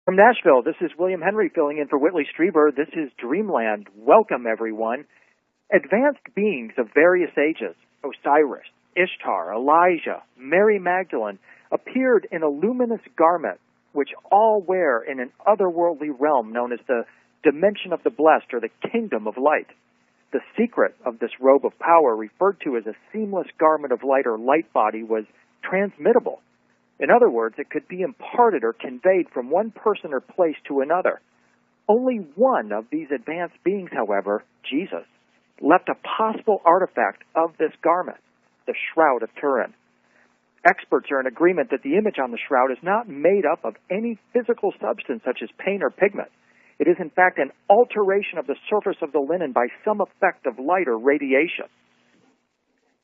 From Nashville, this is William Henry filling in for Whitley Strieber. This is Dreamland. Welcome, everyone. Advanced beings of various ages, Osiris, Ishtar, Elijah, Mary Magdalene, appeared in a luminous garment which all wear in an otherworldly realm known as the dimension of the blessed or the kingdom of light. The secret of this robe of power, referred to as a seamless garment of light or light body, was transmittable. In other words, it could be imparted or conveyed from one person or place to another. Only one of these advanced beings, however, Jesus, left a possible artifact of this garment, the Shroud of Turin. Experts are in agreement that the image on the shroud is not made up of any physical substance such as paint or pigment. It is in fact an alteration of the surface of the linen by some effect of light or radiation.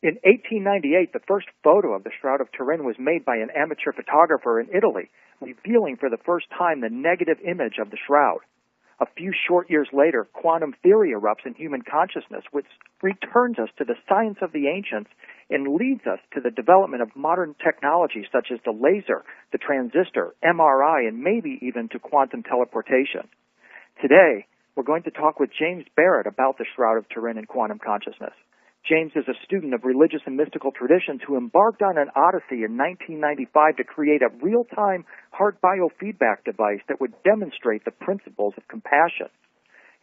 In 1898, the first photo of the Shroud of Turin was made by an amateur photographer in Italy, revealing for the first time the negative image of the shroud. A few short years later, quantum theory erupts in human consciousness, which returns us to the science of the ancients and leads us to the development of modern technology such as the laser, the transistor, MRI, and maybe even to quantum teleportation. Today, we're going to talk with James Barrett about the Shroud of Turin and quantum consciousness. James is a student of religious and mystical traditions who embarked on an odyssey in 1995 to create a real-time heart biofeedback device that would demonstrate the principles of compassion.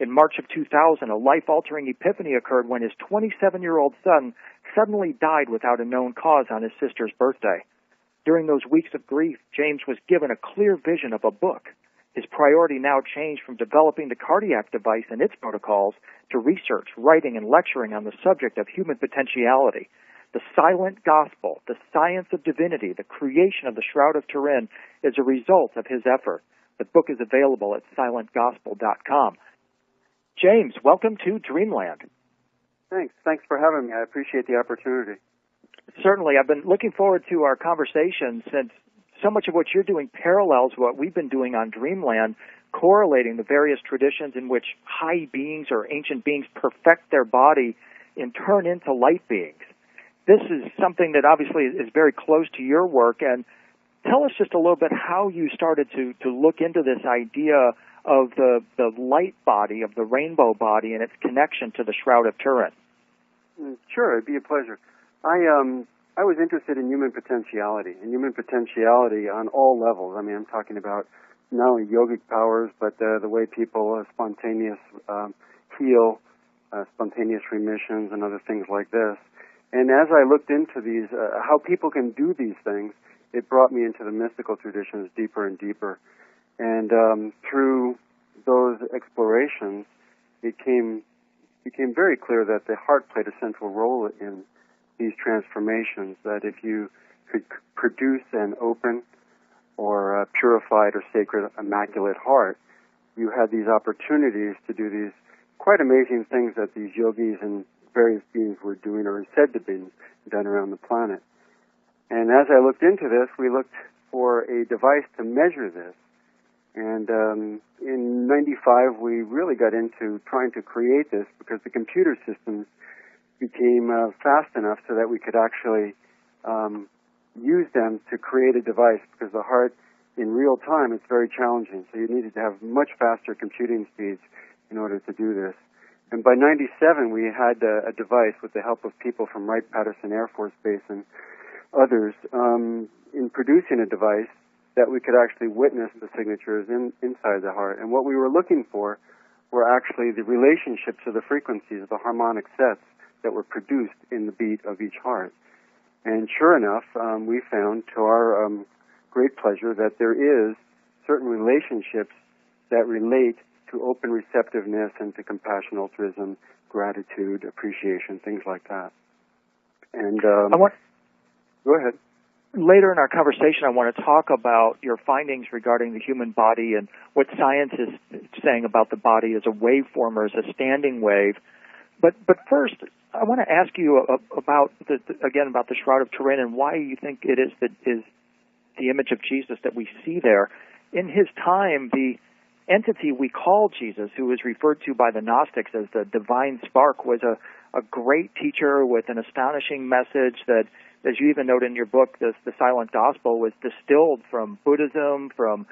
In March of 2000, a life-altering epiphany occurred when his 27-year-old son suddenly died without a known cause on his sister's birthday. During those weeks of grief, James was given a clear vision of a book. His priority now changed from developing the cardiac device and its protocols to research, writing, and lecturing on the subject of human potentiality. The silent gospel, the science of divinity, the creation of the Shroud of Turin is a result of his effort. The book is available at silentgospel.com. James, welcome to Dreamland. Thanks for having me. I appreciate the opportunity. Certainly. I've been looking forward to our conversation since so much of what you're doing parallels what we've been doing on Dreamland, correlating the various traditions in which high beings or ancient beings perfect their body and turn into light beings. This is something that obviously is very close to your work, and tell us just a little bit how you started to look into this idea of the light body, of the rainbow body, and its connection to the Shroud of Turin. Sure, it'd be a pleasure. I was interested in human potentiality on all levels. I mean, I'm talking about not only yogic powers, but the way people spontaneous heal, spontaneous remissions, and other things like this. And as I looked into these, how people can do these things, it brought me into the mystical traditions deeper and deeper. And through those explorations, it became very clear that the heart played a central role in these transformations, that if you could produce an open or purified or sacred, immaculate heart, you had these opportunities to do these quite amazing things that these yogis and various beings were doing or said to be done around the planet. And as I looked into this, we looked for a device to measure this. And in '95, we really got into trying to create this because the computer systems became fast enough so that we could actually use them to create a device, because the heart, in real time, it's very challenging. So you needed to have much faster computing speeds in order to do this. And by '97, we had a device with the help of people from Wright-Patterson Air Force Base and others in producing a device that we could actually witness the signatures inside the heart. And what we were looking for were actually the relationships of the frequencies of the harmonic sets that were produced in the beat of each heart. And sure enough, we found, to our great pleasure, that there is certain relationships that relate to open receptiveness and to compassion, altruism, gratitude, appreciation, things like that. And go ahead. Later in our conversation, I want to talk about your findings regarding the human body and what science is saying about the body as a waveformer, as a standing wave. But first, I want to ask you about about the Shroud of Turin and why you think it is that is the image of Jesus that we see there. In his time, the entity we call Jesus, who is referred to by the Gnostics as the divine spark, was a great teacher with an astonishing message that, as you even note in your book, the Silent Gospel, was distilled from Buddhism, from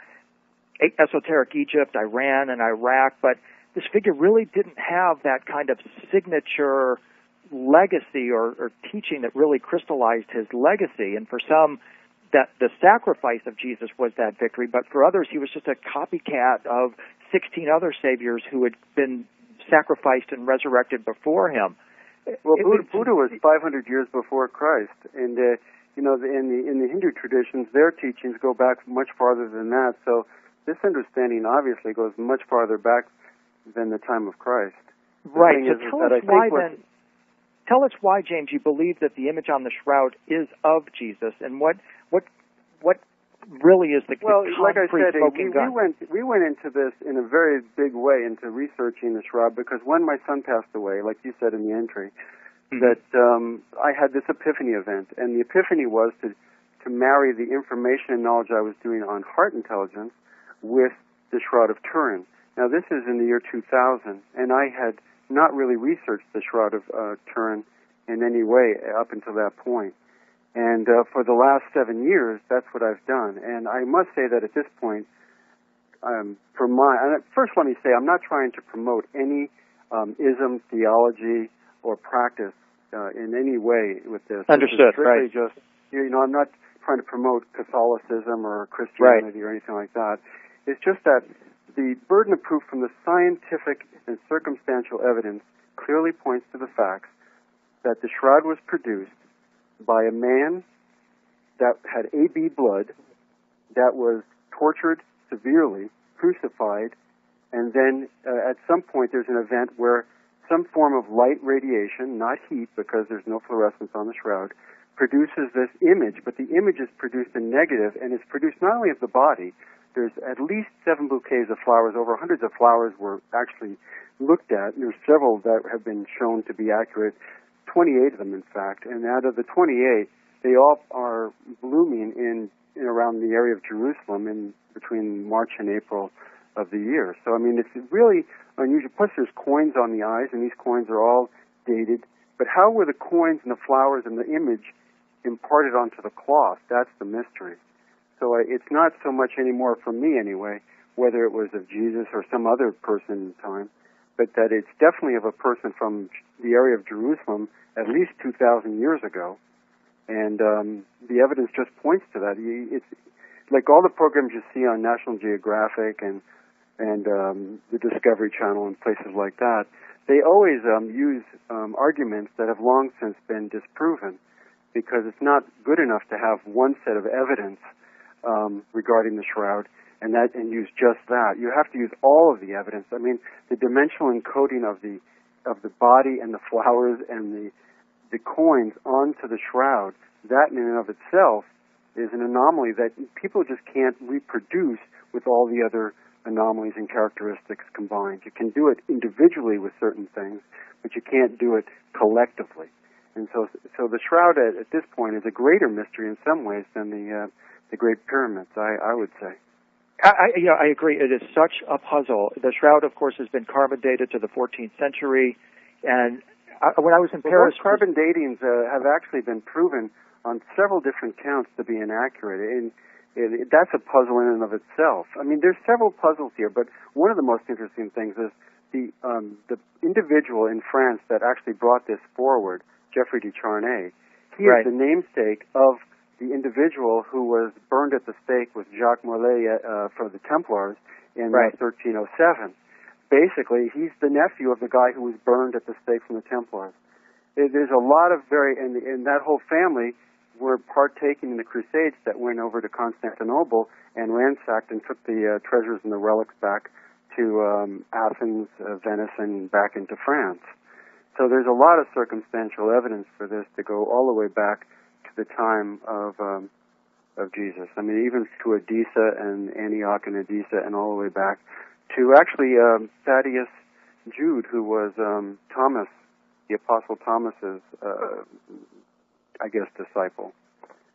esoteric Egypt, Iran, and Iraq, but this figure really didn't have that kind of signature legacy or teaching that really crystallized his legacy. And for some, that the sacrifice of Jesus was that victory, but for others, he was just a copycat of 16 other saviors who had been sacrificed and resurrected before him. Well, Buddha was 500 years before Christ, and in the Hindu traditions, their teachings go back much farther than that. So this understanding obviously goes much farther back than the time of Christ. Right. So tell us why, James, you believe that the image on the shroud is of Jesus, and what really is the like I said, smoking gun? we went into this in a very big way into researching the shroud, because when my son passed away, like you said in the entry, that I had this epiphany event, and the epiphany was to marry the information and knowledge I was doing on heart intelligence with the Shroud of Turin. Now, this is in the year 2000, and I had not really researched the Shroud of Turin in any way up until that point. And for the last 7 years, that's what I've done. And I must say that at this point, first let me say, I'm not trying to promote any ism, theology, or practice in any way with this. Understood, right. Just, I'm not trying to promote Catholicism or Christianity or anything like that. It's just that the burden of proof from the scientific and circumstantial evidence clearly points to the facts that the shroud was produced by a man that had AB blood, that was tortured severely, crucified, and then at some point there's an event where some form of light radiation, not heat because there's no fluorescence on the shroud, produces this image, but the image is produced in negative, and it's produced not only of the body. There's at least 7 bouquets of flowers. Over hundreds of flowers were actually looked at. There's several that have been shown to be accurate, 28 of them, in fact. And out of the 28, they all are blooming in around the area of Jerusalem in between March and April of the year. So, I mean, it's really unusual. Plus, there's coins on the eyes, and these coins are all dated. But how were the coins and the flowers and the image imparted onto the cloth? That's the mystery. So it's not so much anymore for me anyway, whether it was of Jesus or some other person in time, but that it's definitely of a person from the area of Jerusalem at least 2,000 years ago. And the evidence just points to that. It's like all the programs you see on National Geographic and the Discovery Channel and places like that, they always use arguments that have long since been disproven, because it's not good enough to have one set of evidence regarding the shroud and use just that. You have to use all of the evidence. I mean, the dimensional encoding of the body and the flowers and the coins onto the shroud, that in and of itself is an anomaly that people just can't reproduce with all the other anomalies and characteristics combined. You can do it individually with certain things, but you can't do it collectively. And so the shroud at this point is a greater mystery in some ways than the Great Pyramids, I would say. I agree. It is such a puzzle. The shroud, of course, has been carbon dated to the 14th century, and when I was in Paris, those carbon datings have actually been proven on several different counts to be inaccurate, and that's a puzzle in and of itself. I mean, there's several puzzles here, but one of the most interesting things is the individual in France that actually brought this forward, Geoffrey de Charnay. He is the namesake of the individual who was burned at the stake with Jacques Molay for the Templars in 1307. Basically, he's the nephew of the guy who was burned at the stake from the Templars. There's a lot of and that whole family were partaking in the Crusades that went over to Constantinople and ransacked and took the treasures and the relics back to Athens, Venice, and back into France. So there's a lot of circumstantial evidence for this to go all the way back to the time of Jesus. I mean, even to Edessa and Antioch and Edessa, and all the way back to actually Thaddeus Jude, who was Thomas, the Apostle Thomas's, disciple.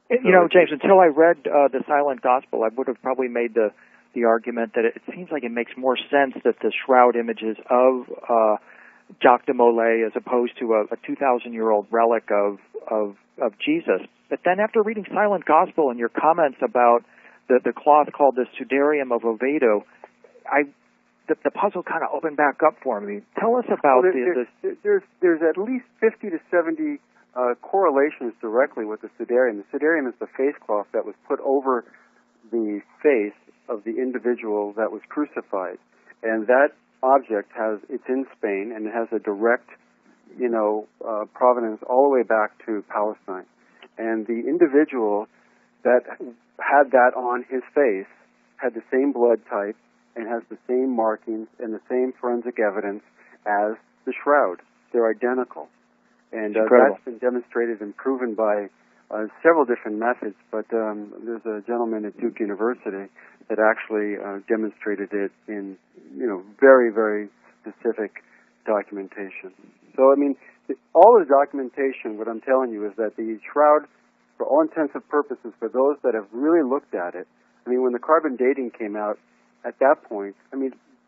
James, until I read the Silent Gospel, I would have probably made the argument that it seems like it makes more sense that the shroud images of Jacques de Molay as opposed to a 2,000-year-old relic of Jesus. But then after reading Silent Gospel and your comments about the cloth called the Sudarium of Oviedo, the puzzle kind of opened back up for me. Tell us about there's at least 50 to 70 correlations directly with the Sudarium. The Sudarium is the face cloth that was put over the face of the individual that was crucified, and that object it's in Spain, and it has a direct, provenance all the way back to Palestine. And the individual that had that on his face had the same blood type and has the same markings and the same forensic evidence as the shroud. They're identical. And that's been demonstrated and proven by several different methods, but there's a gentleman at Duke University that actually demonstrated it in, very, very specific documentation. So, all the documentation, what I'm telling you is that the shroud, for all intents and purposes, for those that have really looked at it, when the carbon dating came out, at that point,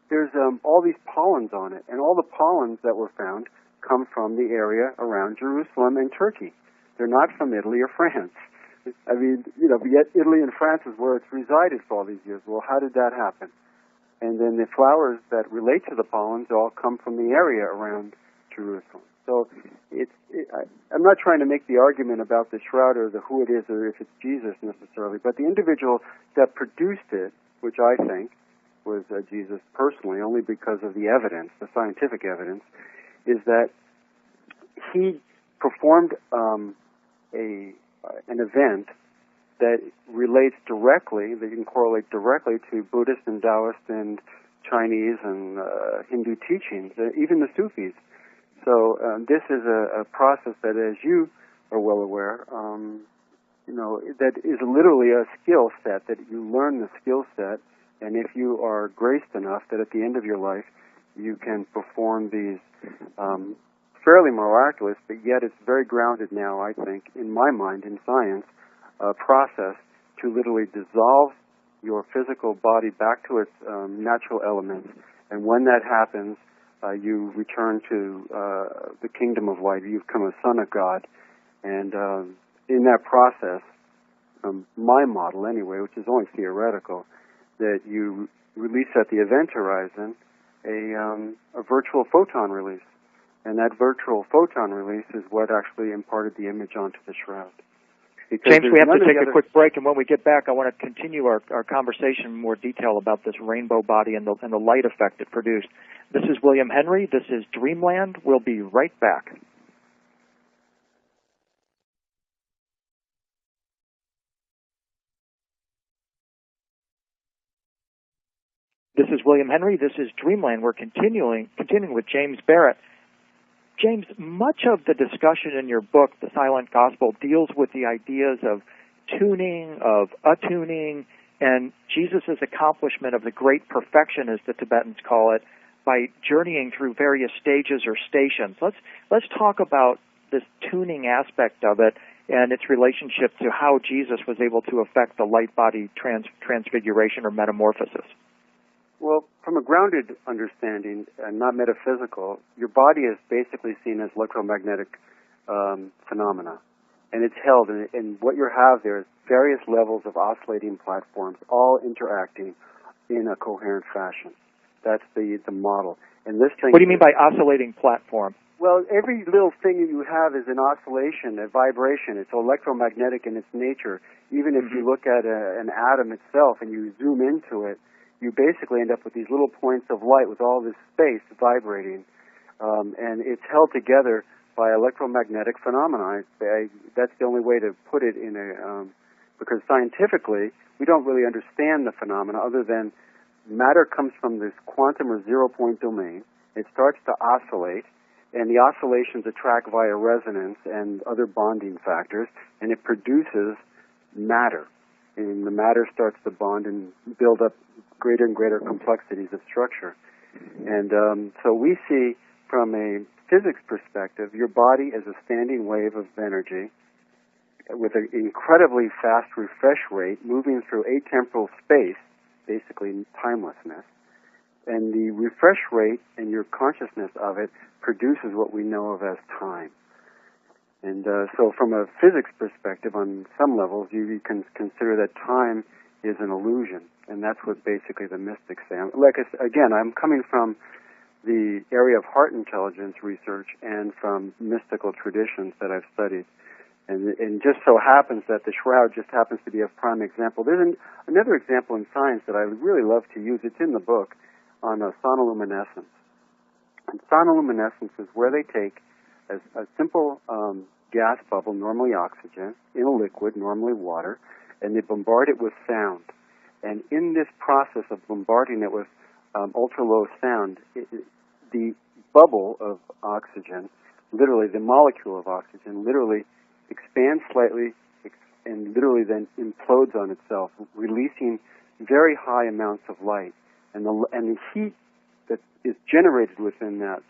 there's all these pollens on it, and all the pollens that were found come from the area around Jerusalem and Turkey. They're not from Italy or France. Yet Italy and France is where it's resided for all these years. Well, how did that happen? And then the flowers that relate to the pollens all come from the area around Jerusalem. So I'm not trying to make the argument about the shroud or who it is or if it's Jesus necessarily, but the individual that produced it, which I think was Jesus personally, only because of the evidence, the scientific evidence, is that he performed an event that relates directly, that you can correlate directly to Buddhist and Taoist and Chinese and Hindu teachings, even the Sufis. So this is a process that, as you are well aware, that is literally a skill set, that you learn the skill set, and if you are graced enough that at the end of your life you can perform these fairly miraculous, but yet it's very grounded now, I think, in my mind, in science, process to literally dissolve your physical body back to its natural elements. And when that happens, you return to the kingdom of light. You become a son of God. And in that process, my model anyway, which is only theoretical, that you release at the event horizon a virtual photon release. And that virtual photon release is what actually imparted the image onto the shroud. Because James, we have to take a quick break, and when we get back, I want to continue our conversation in more detail about this rainbow body and the light effect it produced. This is William Henry. This is Dreamland. We'll be right back. This is William Henry. This is Dreamland. We're continuing with James Barrett. James, much of the discussion in your book, The Silent Gospel, deals with the ideas of tuning, of attuning, and Jesus' accomplishment of the great perfection, as the Tibetans call it, by journeying through various stages or stations. Let's talk about this tuning aspect of it and its relationship to how Jesus was able to affect the light body transfiguration or metamorphosis. Well, from a grounded understanding, and not metaphysical, your body is basically seen as electromagnetic phenomena. And it's held, and what you have there is various levels of oscillating platforms, all interacting in a coherent fashion. That's the model. And this thing. What do you mean by oscillating platform? Well, every little thing you have is an oscillation, a vibration. It's electromagnetic in its nature. Even if you look at an atom itself and you zoom into it, you basically end up with these little points of light with all this space vibrating. And it's held together by electromagnetic phenomena. That's the only way to put it in because scientifically, we don't really understand the phenomena other than matter comes from this quantum or zero-point domain. It starts to oscillate, and the oscillations attract via resonance and other bonding factors, and it produces matter. And the matter starts to bond and build up greater and greater complexities of structure. And so we see, from a physics perspective, your body is a standing wave of energy with an incredibly fast refresh rate moving through atemporal space, basically timelessness. And the refresh rate and your consciousness of it produces what we know of as time. And so from a physics perspective, on some levels, you can consider that time is an illusion, and that's what basically the mystics say. Like again, I'm coming from the area of heart intelligence research and from mystical traditions that I've studied. And just so happens that the shroud just happens to be a prime example. There's another example in science that I really love to use. It's in the book on sonoluminescence. And sonoluminescence is where they take a simple gas bubble, normally oxygen, in a liquid, normally water, and they bombard it with sound. And in this process of bombarding it with ultra-low sound, the bubble of oxygen, literally the molecule of oxygen, literally expands slightly and literally then implodes on itself, releasing very high amounts of light. And the heat that is generated within that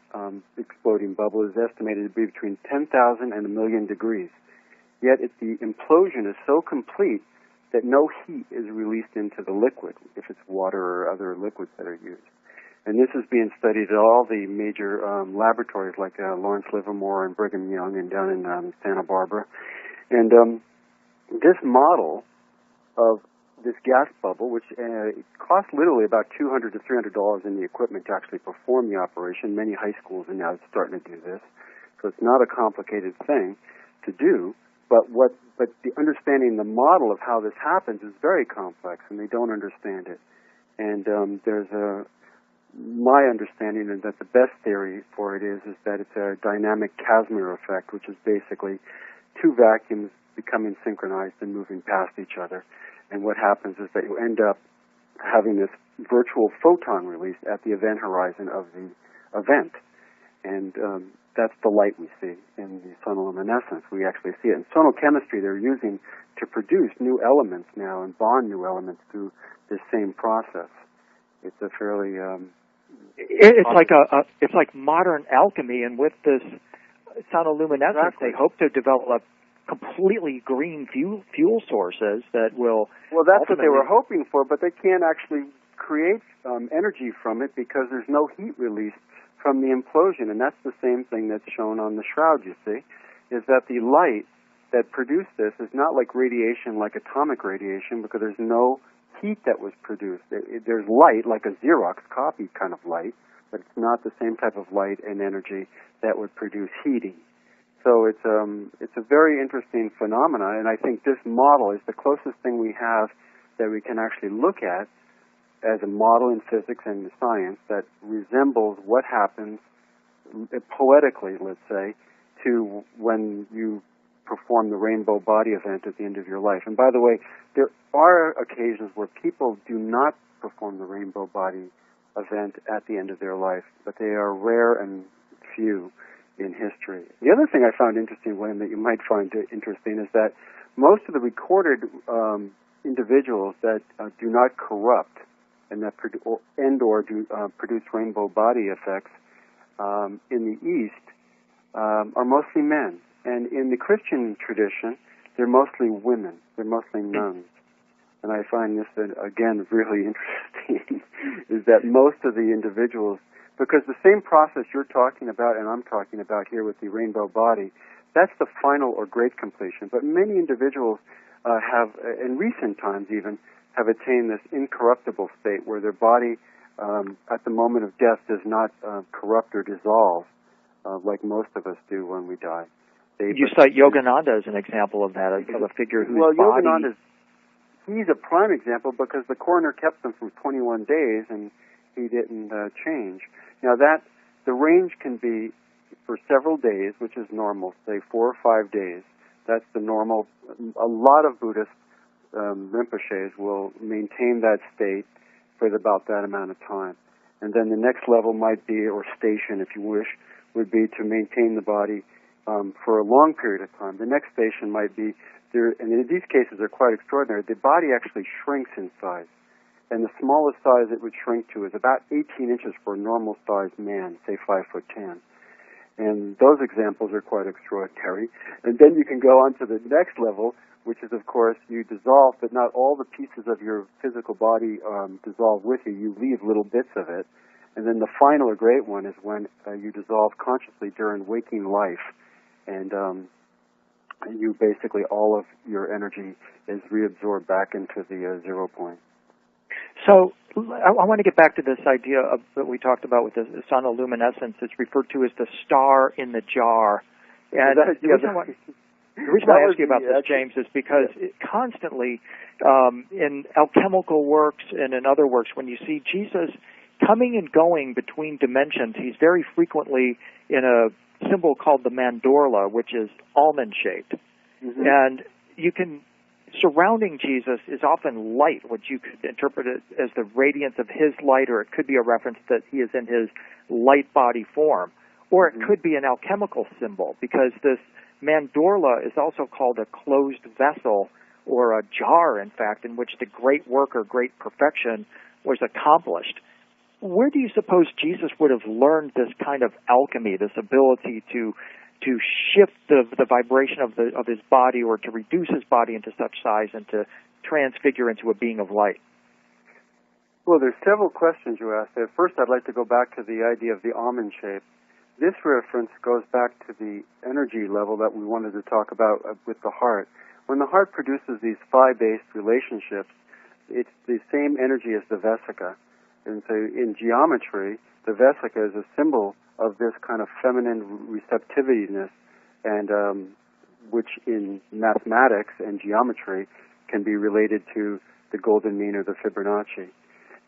exploding bubble is estimated to be between 10,000 and 1,000,000 degrees. Yet the implosion is so complete that no heat is released into the liquid, if it's water or other liquids that are used. And this is being studied at all the major laboratories like Lawrence Livermore and Brigham Young and down in Santa Barbara. And this model of this gas bubble, which costs literally about $200 to $300 in the equipment to actually perform the operation. Many high schools are now starting to do this. So it's not a complicated thing to do. But the understanding the model of how this happens is very complex, and they don't understand it. And my understanding is that the best theory for it is that it's a dynamic Casimir effect, which is basically two vacuums becoming synchronized and moving past each other. And what happens is that you end up having this virtual photon release at the event horizon of the event. And that's the light we see in the sonoluminescence. We actually see it. In sonochemistry, they're using to produce new elements now and bond new elements through this same process. It's a fairly it's like modern alchemy, and with this sonoluminescence, exactly. They hope to develop completely green fuel sources that will. Well, that's what they were hoping for, but they can't actually create energy from it because there's no heat released from the implosion, and that's the same thing that's shown on the shroud. You see, is that the light that produced this is not like radiation, like atomic radiation, because there's no heat that was produced. There's light, like a Xerox copy kind of light, but it's not the same type of light and energy that would produce heating. So it's a very interesting phenomena, and I think this model is the closest thing we have that we can actually look at as a model in physics and science that resembles what happens poetically, let's say, to when you perform the rainbow body event at the end of your life. And by the way, there are occasions where people do not perform the rainbow body event at the end of their life, but they are rare and few in history. The other thing I found interesting, William, that you might find interesting is that most of the recorded individuals that do not corrupt and that produce rainbow body effects in the East are mostly men. And in the Christian tradition, they're mostly women. They're mostly nuns. And I find this, again, really interesting, is that most of the individuals, because the same process you're talking about and I'm talking about here with the rainbow body, that's the final or great completion. But many individuals have, in recent times even, have attained this incorruptible state where their body, at the moment of death, does not corrupt or dissolve like most of us do when we die. You cite Yogananda as an example of that, of a figure whose body... Well, Yogananda, he's a prime example because the coroner kept him for 21 days and he didn't change. Now the range can be for several days, which is normal, say 4 or 5 days. That's the normal. A lot of Buddhist Rinpoches will maintain that state for about that amount of time. And then the next level might be, or station if you wish, would be to maintain the body for a long period of time. The next station might be, and in these cases are quite extraordinary, the body actually shrinks in size. And the smallest size it would shrink to is about 18 inches for a normal-sized man, say 5'10". And those examples are quite extraordinary. And then you can go on to the next level, which is, of course, you dissolve, but not all the pieces of your physical body dissolve with you. You leave little bits of it. And then the final or great one is when you dissolve consciously during waking life. And you basically all of your energy is reabsorbed back into the 0 point. So I want to get back to this idea of that we talked about with the sonoluminescence. It's referred to as the star in the jar. And the reason I ask you about this, James, is because constantly in alchemical works and in other works, when you see Jesus coming and going between dimensions, he's very frequently in a symbol called the mandorla, which is almond-shaped. Mm-hmm. And you can, surrounding Jesus is often light, which you could interpret it as the radiance of his light, or it could be a reference that he is in his light body form. Or it could be an alchemical symbol, because this mandorla is also called a closed vessel, or a jar, in fact, in which the great work or great perfection was accomplished. Where do you suppose Jesus would have learned this kind of alchemy, this ability to shift the vibration of his body, or to reduce his body into such size and to transfigure into a being of light? Well, there's several questions you asked there. First, I'd like to go back to the idea of the almond shape. This reference goes back to the energy level that we wanted to talk about with the heart. When the heart produces these phi-based relationships, it's the same energy as the vesica. And so in geometry, the vesica is a symbol of this kind of feminine receptiveness, and which in mathematics and geometry can be related to the golden mean or the Fibonacci.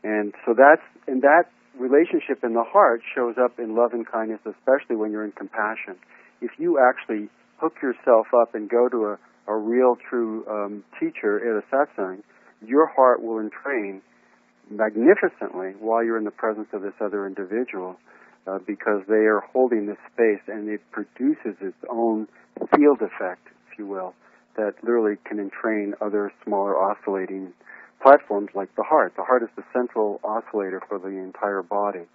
And so that relationship in the heart shows up in love and kindness, especially when you're in compassion. If you actually hook yourself up and go to a real, true teacher at a satsang, your heart will entrain magnificently while you're in the presence of this other individual, because they are holding this space, and it produces its own field effect, if you will, that literally can entrain other smaller oscillating platforms like the heart. The heart is the central oscillator for the entire body.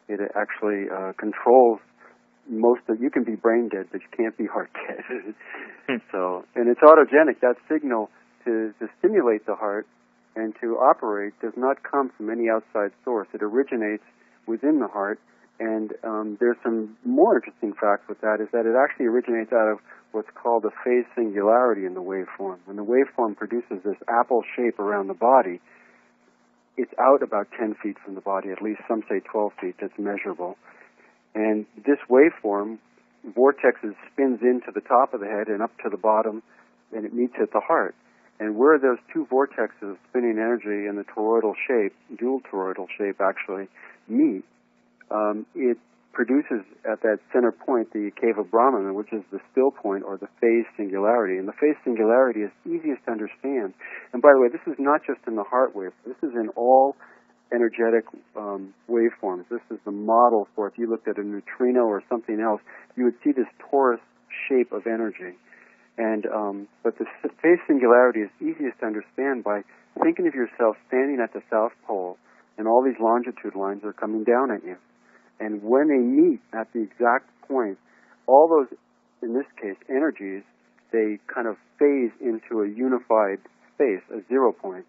It actually controls most of, you can be brain dead, but you can't be heart dead. So, and it's autogenic. That signal to stimulate the heart and to operate does not come from any outside source. It originates within the heart, and there's some more interesting facts with that, is that it actually originates out of what's called a phase singularity in the waveform. When the waveform produces this apple shape around the body, it's out about 10 feet from the body, at least some say 12 feet, that's measurable. And this waveform, vortexes spins into the top of the head and up to the bottom, and it meets at the heart. And where those two vortexes, spinning energy and the toroidal shape, dual toroidal shape actually, meet, it produces at that center point the cave of Brahman, which is the still point or the phase singularity. And the phase singularity is easiest to understand. And by the way, this is not just in the heart wave. This is in all energetic waveforms. This is the model for, if you looked at a neutrino or something else, you would see this torus shape of energy. And but the phase singularity is easiest to understand by thinking of yourself standing at the South Pole, and all these longitude lines are coming down at you. And when they meet at the exact point, all those, in this case, energies, they kind of phase into a unified space, a 0 point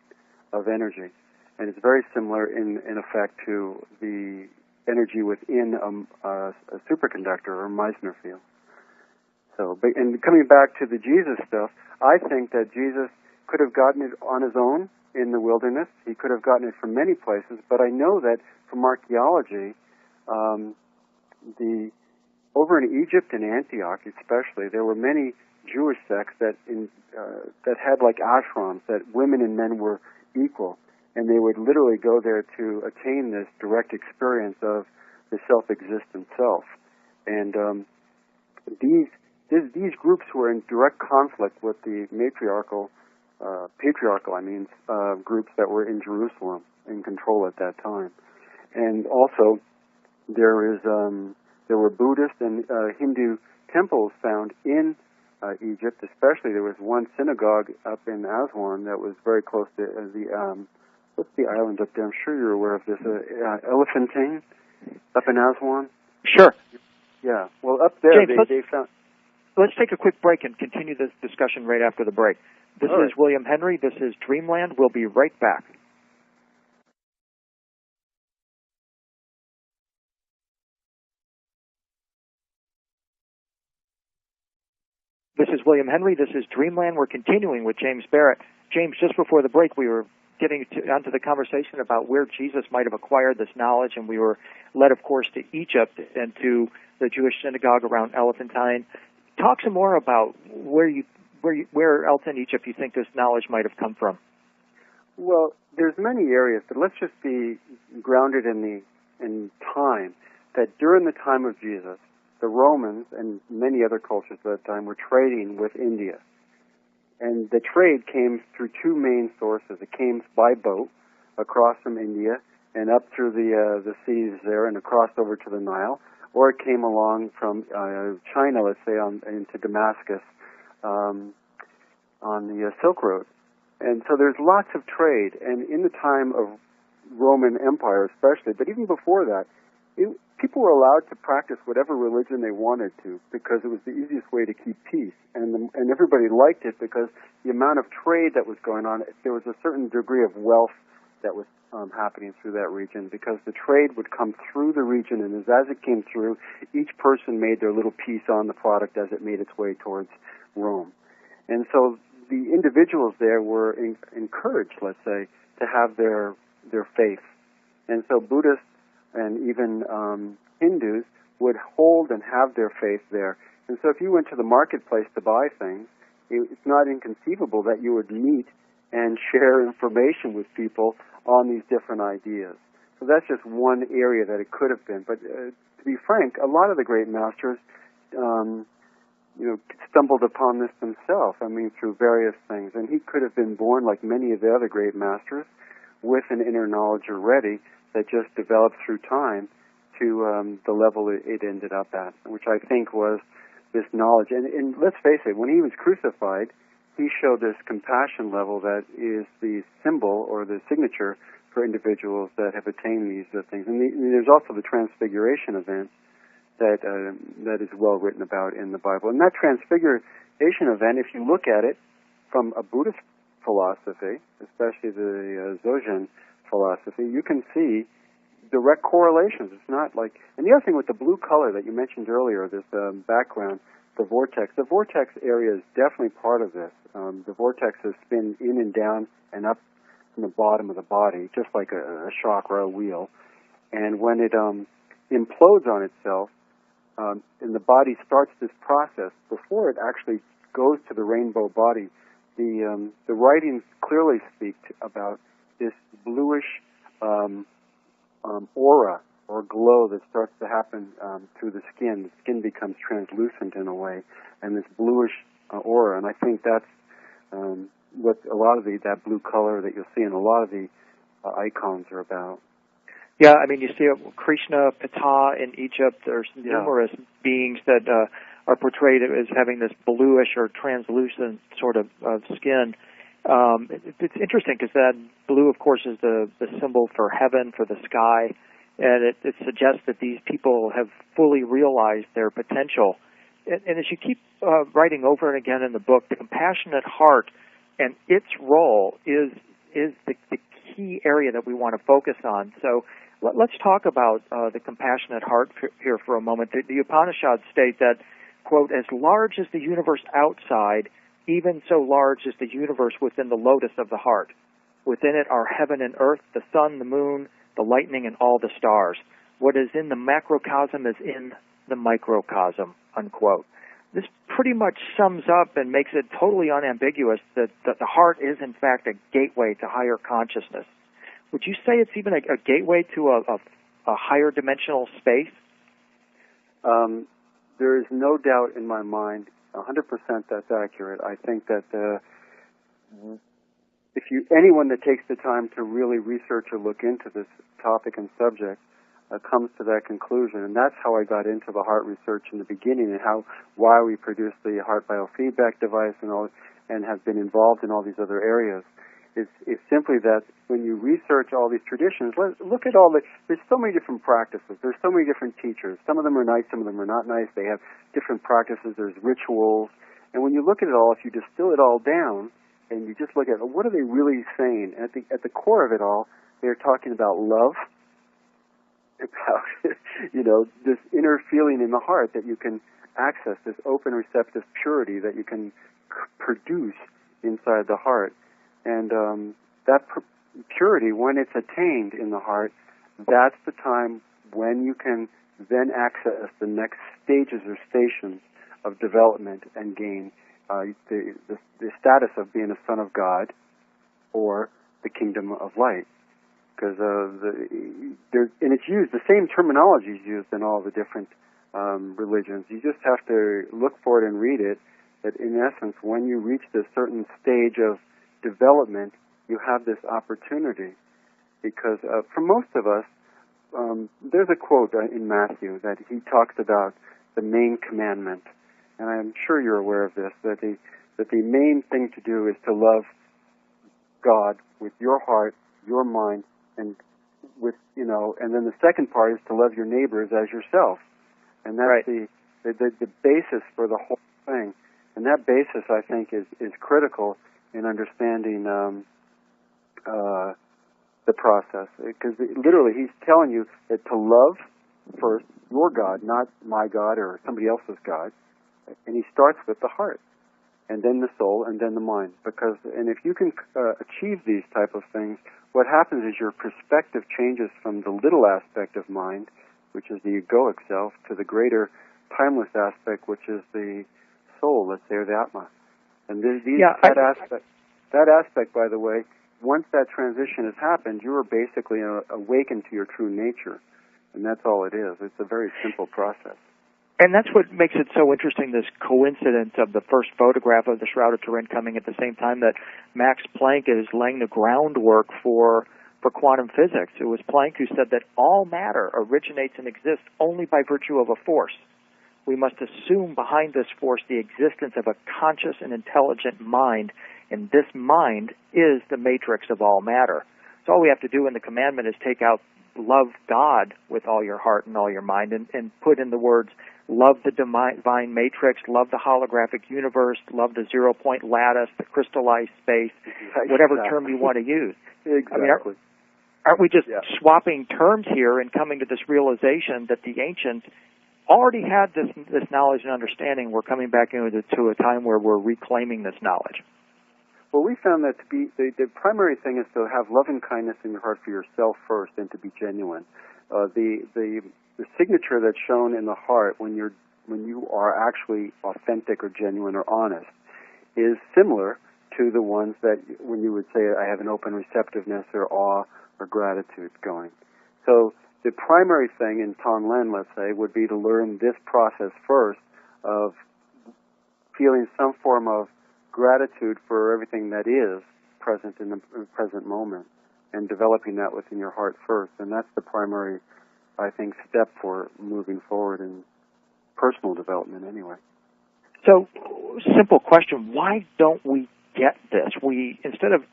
of energy. And it's very similar in effect to the energy within a superconductor or Meissner field. So, and coming back to the Jesus stuff, I think that Jesus could have gotten it on his own in the wilderness. He could have gotten it from many places, but I know that from archaeology, over in Egypt and Antioch especially, there were many Jewish sects that had like ashrams, that women and men were equal, and they would literally go there to attain this direct experience of the self-existent self. And these groups were in direct conflict with the patriarchal groups that were in Jerusalem in control at that time. And also, there were Buddhist and Hindu temples found in Egypt. Especially, there was one synagogue up in Aswan that was very close to what's the island up there? I'm sure you're aware of this. Elephantine, up in Aswan. Sure. Yeah. Well, up there James, they found. Let's take a quick break and continue this discussion right after the break. This is William Henry. This is Dreamland. We'll be right back. This is William Henry. This is Dreamland. We're continuing with James Barrett. James, just before the break, we were getting onto the conversation about where Jesus might have acquired this knowledge, and we were led, of course, to Egypt and to the Jewish synagogue around Elephantine. Talk some more about where else in Egypt you think this knowledge might have come from. Well, there's many areas, but let's just be grounded in time. That during the time of Jesus, the Romans and many other cultures at that time were trading with India. And the trade came through two main sources. It came by boat across from India and up through the seas there and across over to the Nile, or it came along from China, let's say, into Damascus on the Silk Road. And so there's lots of trade. And in the time of Roman Empire especially, but even before that, people were allowed to practice whatever religion they wanted to because it was the easiest way to keep peace. And everybody liked it because the amount of trade that was going on, there was a certain degree of wealth that was happening through that region because the trade would come through the region, and as it came through, each person made their little piece on the product as it made its way towards Rome. And so the individuals there were encouraged, let's say, to have their faith. And so Buddhists and even Hindus would hold and have their faith there. And so if you went to the marketplace to buy things, it's not inconceivable that you would meet and share information with people on these different ideas. So that's just one area that it could have been. But to be frank, a lot of the great masters, stumbled upon this themselves, through various things. And he could have been born, like many of the other great masters, with an inner knowledge already that just developed through time to the level it ended up at, which I think was this knowledge. And let's face it, when he was crucified, he showed this compassion level that is the symbol or the signature for individuals that have attained these things. And there's also the transfiguration event that is well written about in the Bible. And that transfiguration event, if you look at it from a Buddhist philosophy, especially the Dzogchen philosophy, you can see direct correlations. It's not like, and the other thing with the blue color that you mentioned earlier, this background, the vortex area is definitely part of this. The vortexes spin in and down and up from the bottom of the body, just like a chakra wheel. And when it implodes on itself, and the body starts this process, before it actually goes to the rainbow body, the writings clearly speak about this bluish aura or glow that starts to happen through the skin. The skin becomes translucent in a way, and this bluish aura. And I think that's what a lot of that blue color that you'll see in a lot of the icons are about. Yeah, you see Krishna, Ptah in Egypt. There's numerous beings that are portrayed as having this bluish or translucent sort of skin. It's interesting because that blue, of course, is the symbol for heaven, for the sky, and it suggests that these people have fully realized their potential. And as you keep writing over and again in the book, the compassionate heart and its role is the key area that we want to focus on. So let's talk about the compassionate heart here for a moment. The Upanishads state that, quote, as large as the universe outside, even so large is the universe within the lotus of the heart. Within it are heaven and earth, the sun, the moon, the lightning, and all the stars. What is in the macrocosm is in the microcosm, unquote. This pretty much sums up and makes it totally unambiguous that the heart is, in fact, a gateway to higher consciousness. Would you say it's even a gateway to a higher dimensional space? There is no doubt in my mind, 100% that's accurate. I think that anyone that takes the time to really research or look into this topic and subject comes to that conclusion. And that's how I got into the heart research in the beginning, and why we produced the heart biofeedback device and have been involved in all these other areas. It's simply that when you research all these traditions, look at there's so many different practices. There's so many different teachers. Some of them are nice, some of them are not nice. They have different practices. There's rituals. And when you look at it all, if you distill it all down and you just look at what are they really saying, at the core of it all, they're talking about love, about, this inner feeling in the heart that you can access, this open, receptive purity that you can produce inside the heart. And that purity, when it's attained in the heart, that's the time when you can then access the next stages or stations of development and gain the status of being a son of God or the kingdom of light. Because and it's used, the same terminology is used in all the different religions. You just have to look for it and read it, that in essence, when you reach this certain stage of development, you have this opportunity. Because for most of us, there's a quote in Matthew that he talks about the main commandment, and I'm sure you're aware of this, that the main thing to do is to love God with your heart, your mind, and with, and then the second part is to love your neighbors as yourself. And that's right. the basis for the whole thing. And that basis, I think, is critical in understanding the process. Because literally, he's telling you that to love first your God, not my God or somebody else's God. And he starts with the heart, and then the soul, and then the mind. And if you can achieve these type of things, what happens is your perspective changes from the little aspect of mind, which is the egoic self, to the greater timeless aspect, which is the soul, let's say, or the Atma. And that aspect, by the way, once that transition has happened, you are basically awakened to your true nature. And that's all it is. It's a very simple process. And that's what makes it so interesting, this coincidence of the first photograph of the Shroud of Turin coming at the same time that Max Planck is laying the groundwork for quantum physics. It was Planck who said that all matter originates and exists only by virtue of a force. We must assume behind this force the existence of a conscious and intelligent mind, and this mind is the matrix of all matter. So all we have to do in the commandment is take out love God with all your heart and all your mind, and put in the words, love the divine matrix, love the holographic universe, love the zero-point lattice, the crystallized space, whatever term you want to use. Exactly. I mean, aren't we just swapping terms here and coming to this realization that the ancients already had this knowledge and understanding? We're coming back into a time where we're reclaiming this knowledge. Well, we found that to be the primary thing is to have loving kindness in your heart for yourself first, and to be genuine. The signature that's shown in the heart when you are actually authentic or genuine or honest is similar to the ones that when you would say, I have an open receptiveness or awe or gratitude going. So the primary thing in Tonglen, let's say, would be to learn this process first of feeling some form of gratitude for everything that is present in the present moment, and developing that within your heart first. And that's the primary, I think, step for moving forward in personal development anyway. So, simple question, why don't we get this? We, instead of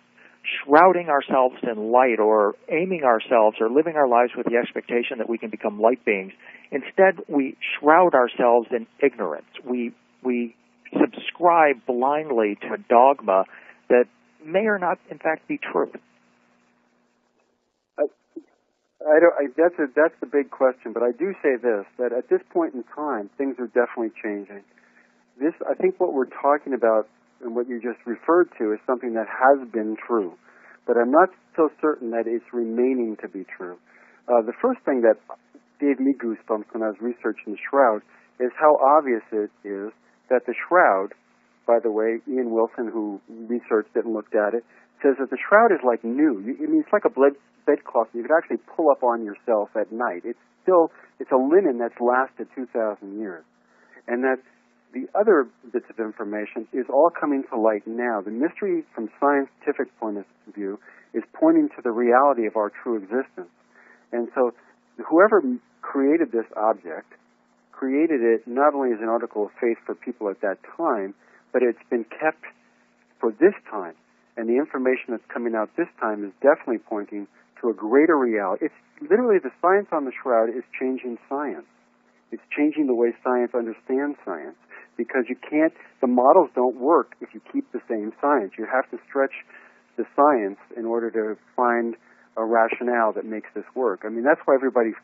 shrouding ourselves in light or aiming ourselves or living our lives with the expectation that we can become light beings, instead we shroud ourselves in ignorance. We subscribe blindly to a dogma that may or not, in fact, be true. That's the big question, but I do say this, that at this point in time, things are definitely changing. I think what we're talking about and what you just referred to is something that has been true, but I'm not so certain that it's remaining to be true. The first thing that gave me goosebumps when I was researching the Shroud is how obvious it is that the Shroud, by the way, Ian Wilson, who researched it and looked at it, says that the Shroud is like new. It's like a bedcloth you could actually pull up on yourself at night. It's a linen that's lasted 2,000 years. And that the other bits of information is all coming to light now. The mystery from scientific point of view is pointing to the reality of our true existence. And so whoever created this object created it not only as an article of faith for people at that time, but it's been kept for this time. And the information that's coming out this time is definitely pointing to a greater reality. It's literally, the science on the Shroud is changing science. It's changing the way science understands science, because the models don't work if you keep the same science. You have to stretch the science in order to find a rationale that makes this work. I mean, that's why everybody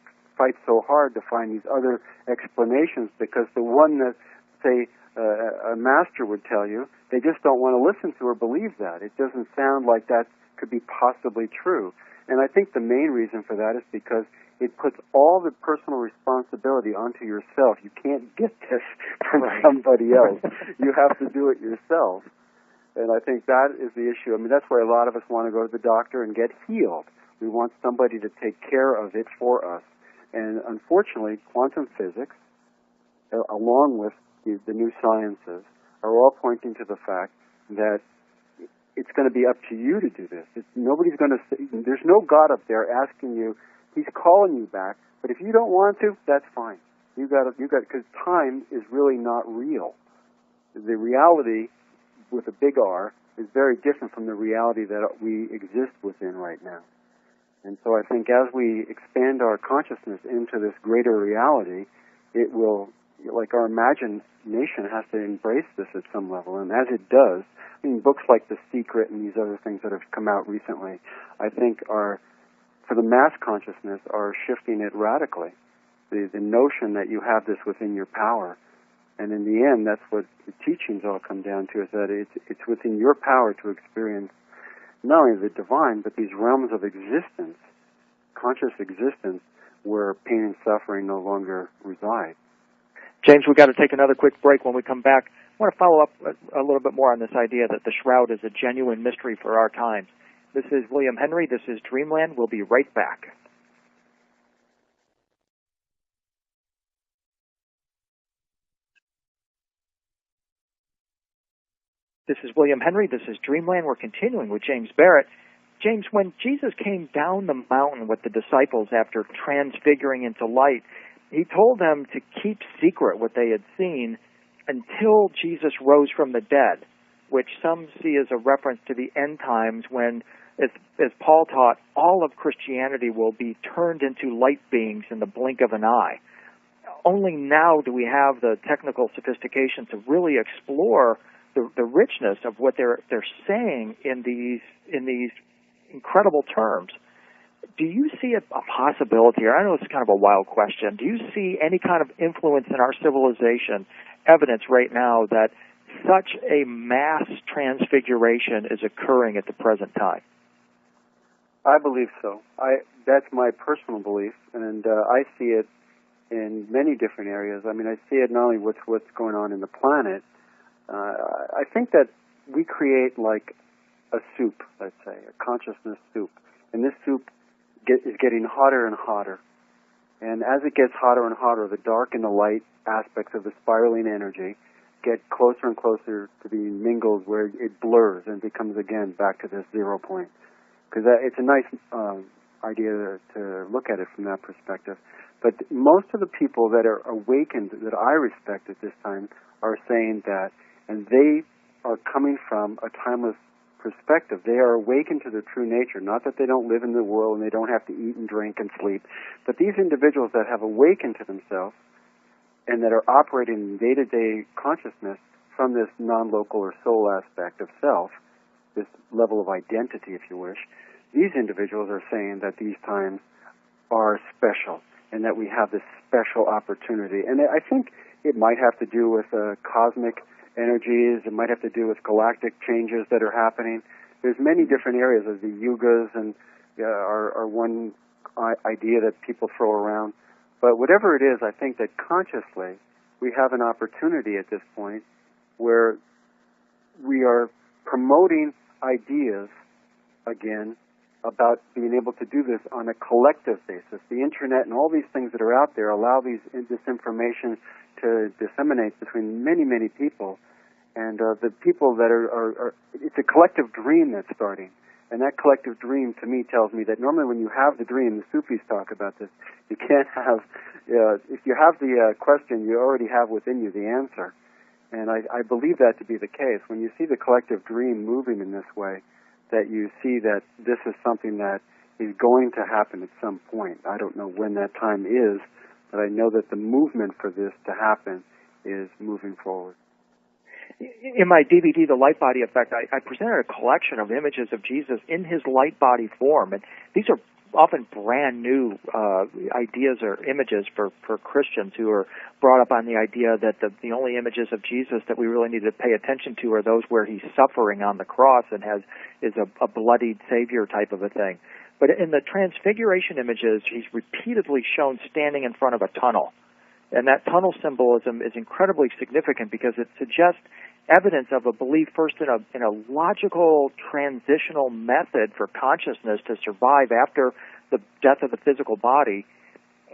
fight so hard to find these other explanations, because the one that, say, a master would tell you, they just don't want to listen to or believe that. It doesn't sound like that could be possibly true. And I think the main reason for that is because it puts all the personal responsibility onto yourself. You can't get this from somebody else. You have to do it yourself. And I think that is the issue. I mean, that's why a lot of us want to go to the doctor and get healed. We want somebody to take care of it for us. And unfortunately, quantum physics, along with the new sciences, are all pointing to the fact that it's going to be up to you to do this. Nobody's going to say, there's no God up there asking you. He's calling you back, but if you don't want to, that's fine. You got, because time is really not real. The reality with a big R is very different from the reality that we exist within right now. And so I think as we expand our consciousness into this greater reality, it will, like our imagination has to embrace this at some level. And as it does, I mean, books like The Secret and these other things that have come out recently, I think are, for the mass consciousness, are shifting it radically. The notion that you have this within your power. And in the end, that's what the teachings all come down to, is that it's within your power to experience not only the divine, but these realms of existence, conscious existence, where pain and suffering no longer reside. James, we've got to take another quick break. When we come back, I want to follow up a little bit more on this idea that the shroud is a genuine mystery for our times. This is William Henry. This is Dreamland. We'll be right back. This is William Henry. This is Dreamland. We're continuing with James Barrett. James, when Jesus came down the mountain with the disciples after transfiguring into light, he told them to keep secret what they had seen until Jesus rose from the dead, which some see as a reference to the end times when, as Paul taught, all of Christianity will be turned into light beings in the blink of an eye. Only now do we have the technical sophistication to really explore the richness of what they're saying in these incredible terms. Do you see a possibility, or I know it's kind of a wild question, do you see any kind of influence in our civilization, evidence right now that such a mass transfiguration is occurring at the present time? I believe so. That's my personal belief, and I see it in many different areas. I mean, I see it not only with what's going on in the planet. I think that we create like a soup, let's say, a consciousness soup. And this soup is getting hotter and hotter. And as it gets hotter and hotter, the dark and the light aspects of the spiraling energy get closer and closer to being mingled, where it blurs and becomes again back to this 0 point. Because it's a nice idea to look at it from that perspective. But most of the people that are awakened, that I respect at this time, are saying that, and they are coming from a timeless perspective. They are awakened to their true nature. Not that they don't live in the world and they don't have to eat and drink and sleep, but these individuals that have awakened to themselves and that are operating in day-to-day consciousness from this non-local or soul aspect of self, this level of identity, if you wish, these individuals are saying that these times are special and that we have this special opportunity. And I think it might have to do with cosmic energies. It might have to do with galactic changes that are happening. There's many different areas of the yugas, and are one idea that people throw around. But whatever it is, I think that consciously we have an opportunity at this point where we are promoting ideas again about being able to do this on a collective basis. The internet and all these things that are out there allow this information to disseminate between many, many people. And the people that are it's a collective dream that's starting. And that collective dream, to me, tells me that normally when you have the dream, the Sufis talk about this, you can't have, if you have the question, you already have within you the answer. And I believe that to be the case. When you see the collective dream moving in this way, that you see that this is something that is going to happen at some point. I don't know when that time is, but I know that the movement for this to happen is moving forward. In my DVD, The Light Body Effect, I presented a collection of images of Jesus in his light body form. And these are often brand new ideas or images for Christians who are brought up on the idea that the only images of Jesus that we really need to pay attention to are those where he's suffering on the cross and is a bloodied Savior type of a thing. But in the Transfiguration images, he's repeatedly shown standing in front of a tunnel. And that tunnel symbolism is incredibly significant because it suggests evidence of a belief first in a logical transitional method for consciousness to survive after the death of the physical body,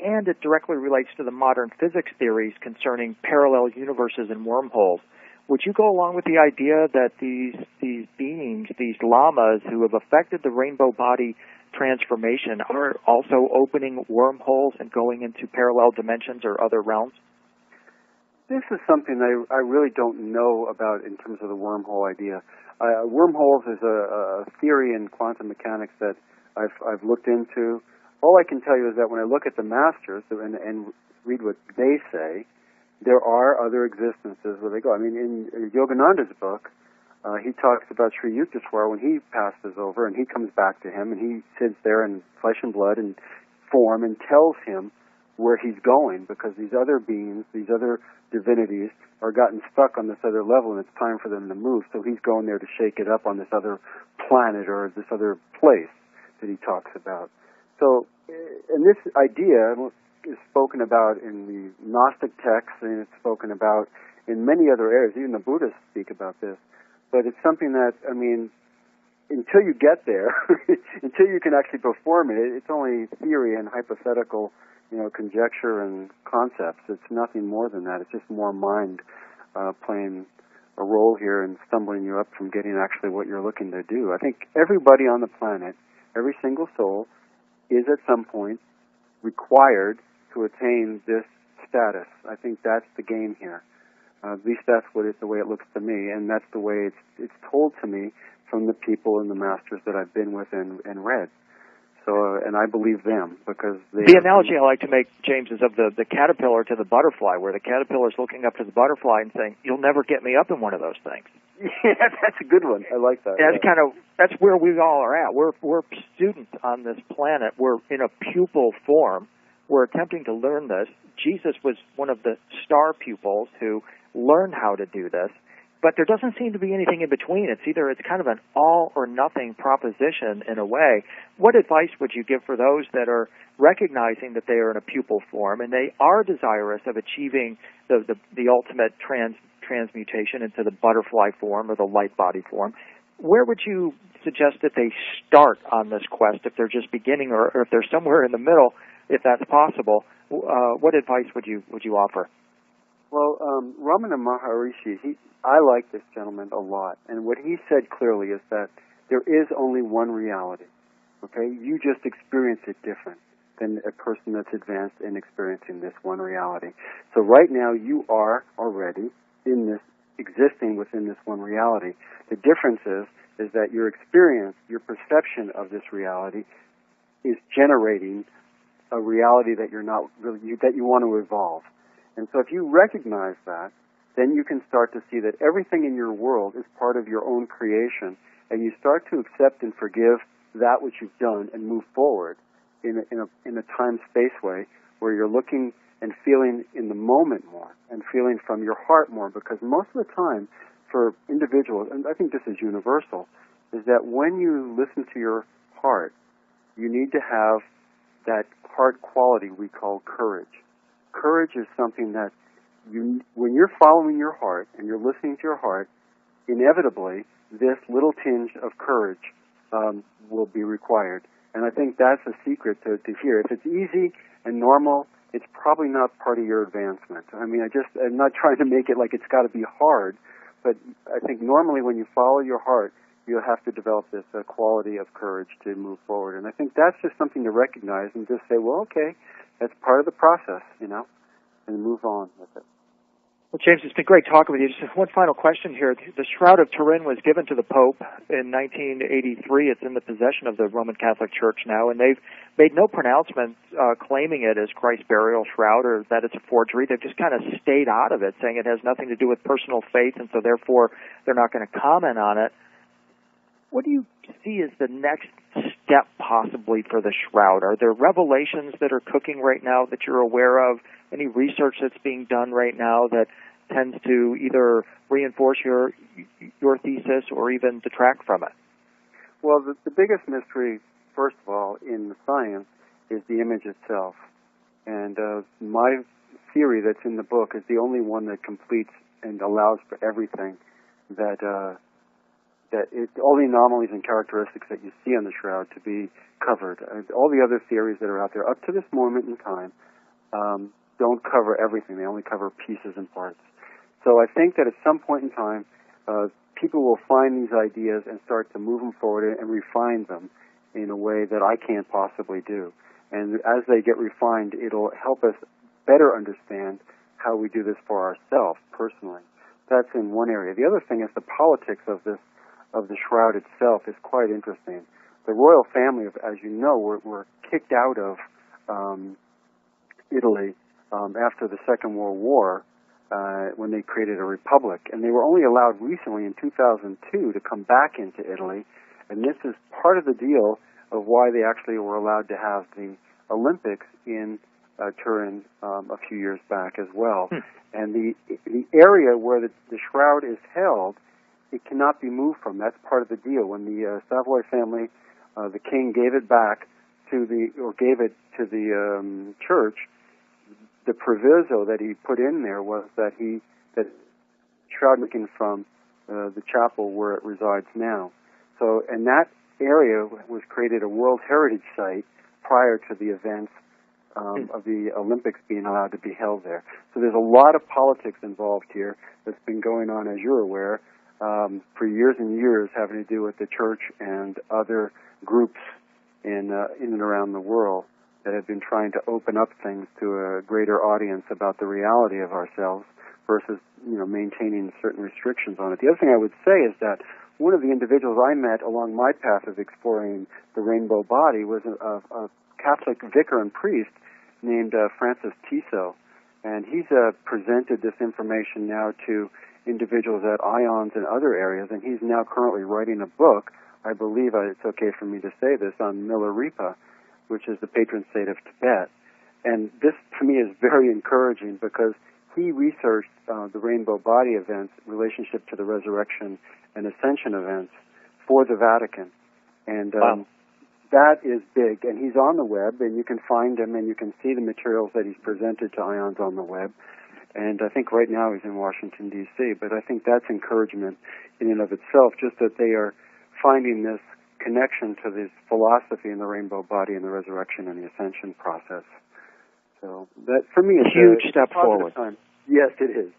and it directly relates to the modern physics theories concerning parallel universes and wormholes. Would you go along with the idea that these beings, these lamas who have affected the rainbow body transformation, are also opening wormholes and going into parallel dimensions or other realms? This is something I really don't know about in terms of the wormhole idea. Wormholes is a theory in quantum mechanics that I've looked into. All I can tell you is that when I look at the masters and read what they say, there are other existences where they go. I mean, in Yogananda's book, he talks about Sri Yukteswar when he passes over and he comes back to him and he sits there in flesh and blood and form and tells him where he's going, because these other beings, these other divinities are gotten stuck on this other level and it's time for them to move. So he's going there to shake it up on this other planet or this other place that he talks about. So, and this idea is spoken about in the Gnostic texts, and it's spoken about in many other areas. Even the Buddhists speak about this. But it's something that, I mean, until you get there, until you can actually perform it, it's only theory and hypothetical, conjecture and concepts. It's nothing more than that. It's just more mind playing a role here and stumbling you up from getting actually what you're looking to do. I think everybody on the planet, every single soul, is at some point required to attain this status. I think that's the game here. At least that's the way it looks to me, and that's the way it's told to me from the people and the masters that I've been with and read. So, and I believe them because the analogy I like to make, James, is of the caterpillar to the butterfly, where the caterpillar is looking up to the butterfly and saying, "You'll never get me up in one of those things." Yeah, that's a good one. I like that. That's where we all are at. We're students on this planet. We're in a pupil form. We're attempting to learn this. Jesus was one of the star pupils who learned how to do this, but there doesn't seem to be anything in between. It's kind of an all or nothing proposition in a way. What advice would you give for those that are recognizing that they are in a pupil form and they are desirous of achieving the ultimate transmutation into the butterfly form or the light body form? Where would you suggest that they start on this quest if they're just beginning, or if they're somewhere in the middle, if that's possible? What advice would you offer? Well, Ramana Maharishi, I like this gentleman a lot, and what he said clearly is that there is only one reality. Okay, you just experience it different than a person that's advanced in experiencing this one reality. So right now you are already in this, existing within this one reality. The difference is that your experience, your perception of this reality is generating a reality that you're not really, that you want to evolve. And so if you recognize that, then you can start to see that everything in your world is part of your own creation, and you start to accept and forgive that which you've done and move forward in a time-space way where you're looking and feeling in the moment more and feeling from your heart more, because most of the time for individuals, and I think this is universal, is that when you listen to your heart, you need to have that heart quality we call courage. Courage is something that when you're following your heart and you're listening to your heart, inevitably this little tinge of courage will be required. And I think that's a secret to hear. If it's easy and normal, it's probably not part of your advancement. I mean, I'm not trying to make it like it's got to be hard, but I think normally when you follow your heart, you'll have to develop this quality of courage to move forward. And I think that's just something to recognize and just say, well, okay, that's part of the process, and move on with it. Well, James, it's been great talking with you. Just one final question here. The Shroud of Turin was given to the Pope in 1983. It's in the possession of the Roman Catholic Church now, and they've made no pronouncement claiming it as Christ's burial shroud or that it's a forgery. They've just kind of stayed out of it, saying it has nothing to do with personal faith, and so therefore they're not going to comment on it. What do you see as the next step possibly for the Shroud? Are there revelations that are cooking right now that you're aware of? Any research that's being done right now that tends to either reinforce your thesis or even detract from it? Well, the biggest mystery, first of all, in the science is the image itself. And my theory that's in the book is the only one that completes and allows for everything that all the anomalies and characteristics that you see on the Shroud to be covered. All the other theories that are out there up to this moment in time don't cover everything. They only cover pieces and parts. So I think that at some point in time, people will find these ideas and start to move them forward and refine them in a way that I can't possibly do. And as they get refined, it'll help us better understand how we do this for ourselves personally. That's in one area. The other thing is the politics of the Shroud itself is quite interesting. The royal family, as you know, were kicked out of Italy after the Second World War when they created a republic, and they were only allowed recently in 2002 to come back into Italy, and this is part of the deal of why they actually were allowed to have the Olympics in Turin a few years back as well. And the area where the Shroud is held, it cannot be moved from. That's part of the deal. When the Savoy family, the king gave it back gave it to the church, the proviso that he put in there was that Shroud looking from the chapel where it resides now. So, and that area was created a World Heritage Site prior to the events of the Olympics being allowed to be held there. So there's a lot of politics involved here that's been going on, as you're aware, for years and years, having to do with the church and other groups in and around the world that have been trying to open up things to a greater audience about the reality of ourselves versus, maintaining certain restrictions on it. The other thing I would say is that one of the individuals I met along my path of exploring the rainbow body was a Catholic vicar and priest named Francis Tiso, and he's presented this information now to individuals at IONS and other areas, and he's now currently writing a book, I believe it's okay for me to say this, on Milarepa, which is the patron saint of Tibet. And this, to me, is very encouraging because he researched the rainbow body events in relationship to the resurrection and ascension events for the Vatican. And that is big. And he's on the web, and you can find him, and you can see the materials that he's presented to IONS on the web. And I think right now he's in Washington, D.C. But I think that's encouragement in and of itself, just that they are finding this connection to this philosophy in the rainbow body and the resurrection and the ascension process. So that, for me, is a huge step forward. Time. Yes, it is.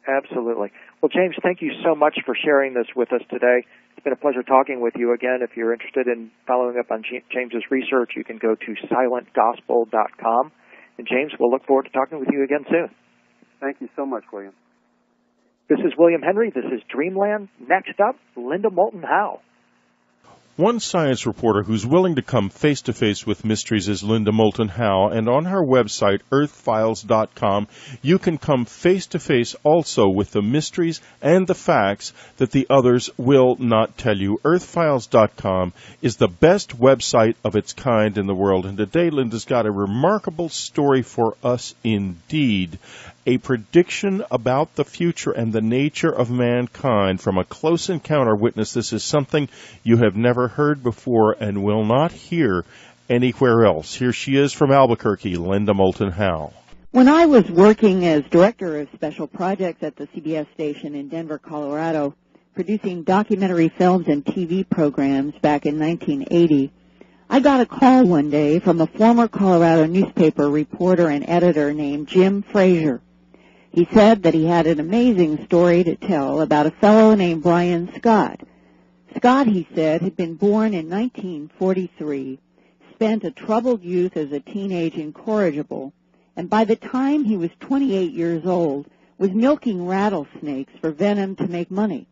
Absolutely. Well, James, thank you so much for sharing this with us today. It's been a pleasure talking with you again. If you're interested in following up on James's research, you can go to silentgospel.com. And James, we'll look forward to talking with you again soon. Thank you so much, William. This is William Henry. This is Dreamland. Next up, Linda Moulton Howe. One science reporter who's willing to come face-to-face with mysteries is Linda Moulton Howe, and on her website, earthfiles.com, you can come face-to-face also with the mysteries and the facts that the others will not tell you. Earthfiles.com is the best website of its kind in the world, and today Linda's got a remarkable story for us indeed. A prediction about the future and the nature of mankind from a close encounter witness. This is something you have never heard before and will not hear anywhere else. Here she is from Albuquerque, Linda Moulton Howe. When I was working as director of special projects at the CBS station in Denver, Colorado, producing documentary films and TV programs back in 1980, I got a call one day from a former Colorado newspaper reporter and editor named Jim Frazier. He said that he had an amazing story to tell about a fellow named Brian Scott. Scott, he said, had been born in 1943, spent a troubled youth as a teenage incorrigible, and by the time he was 28 years old, was milking rattlesnakes for venom to make money.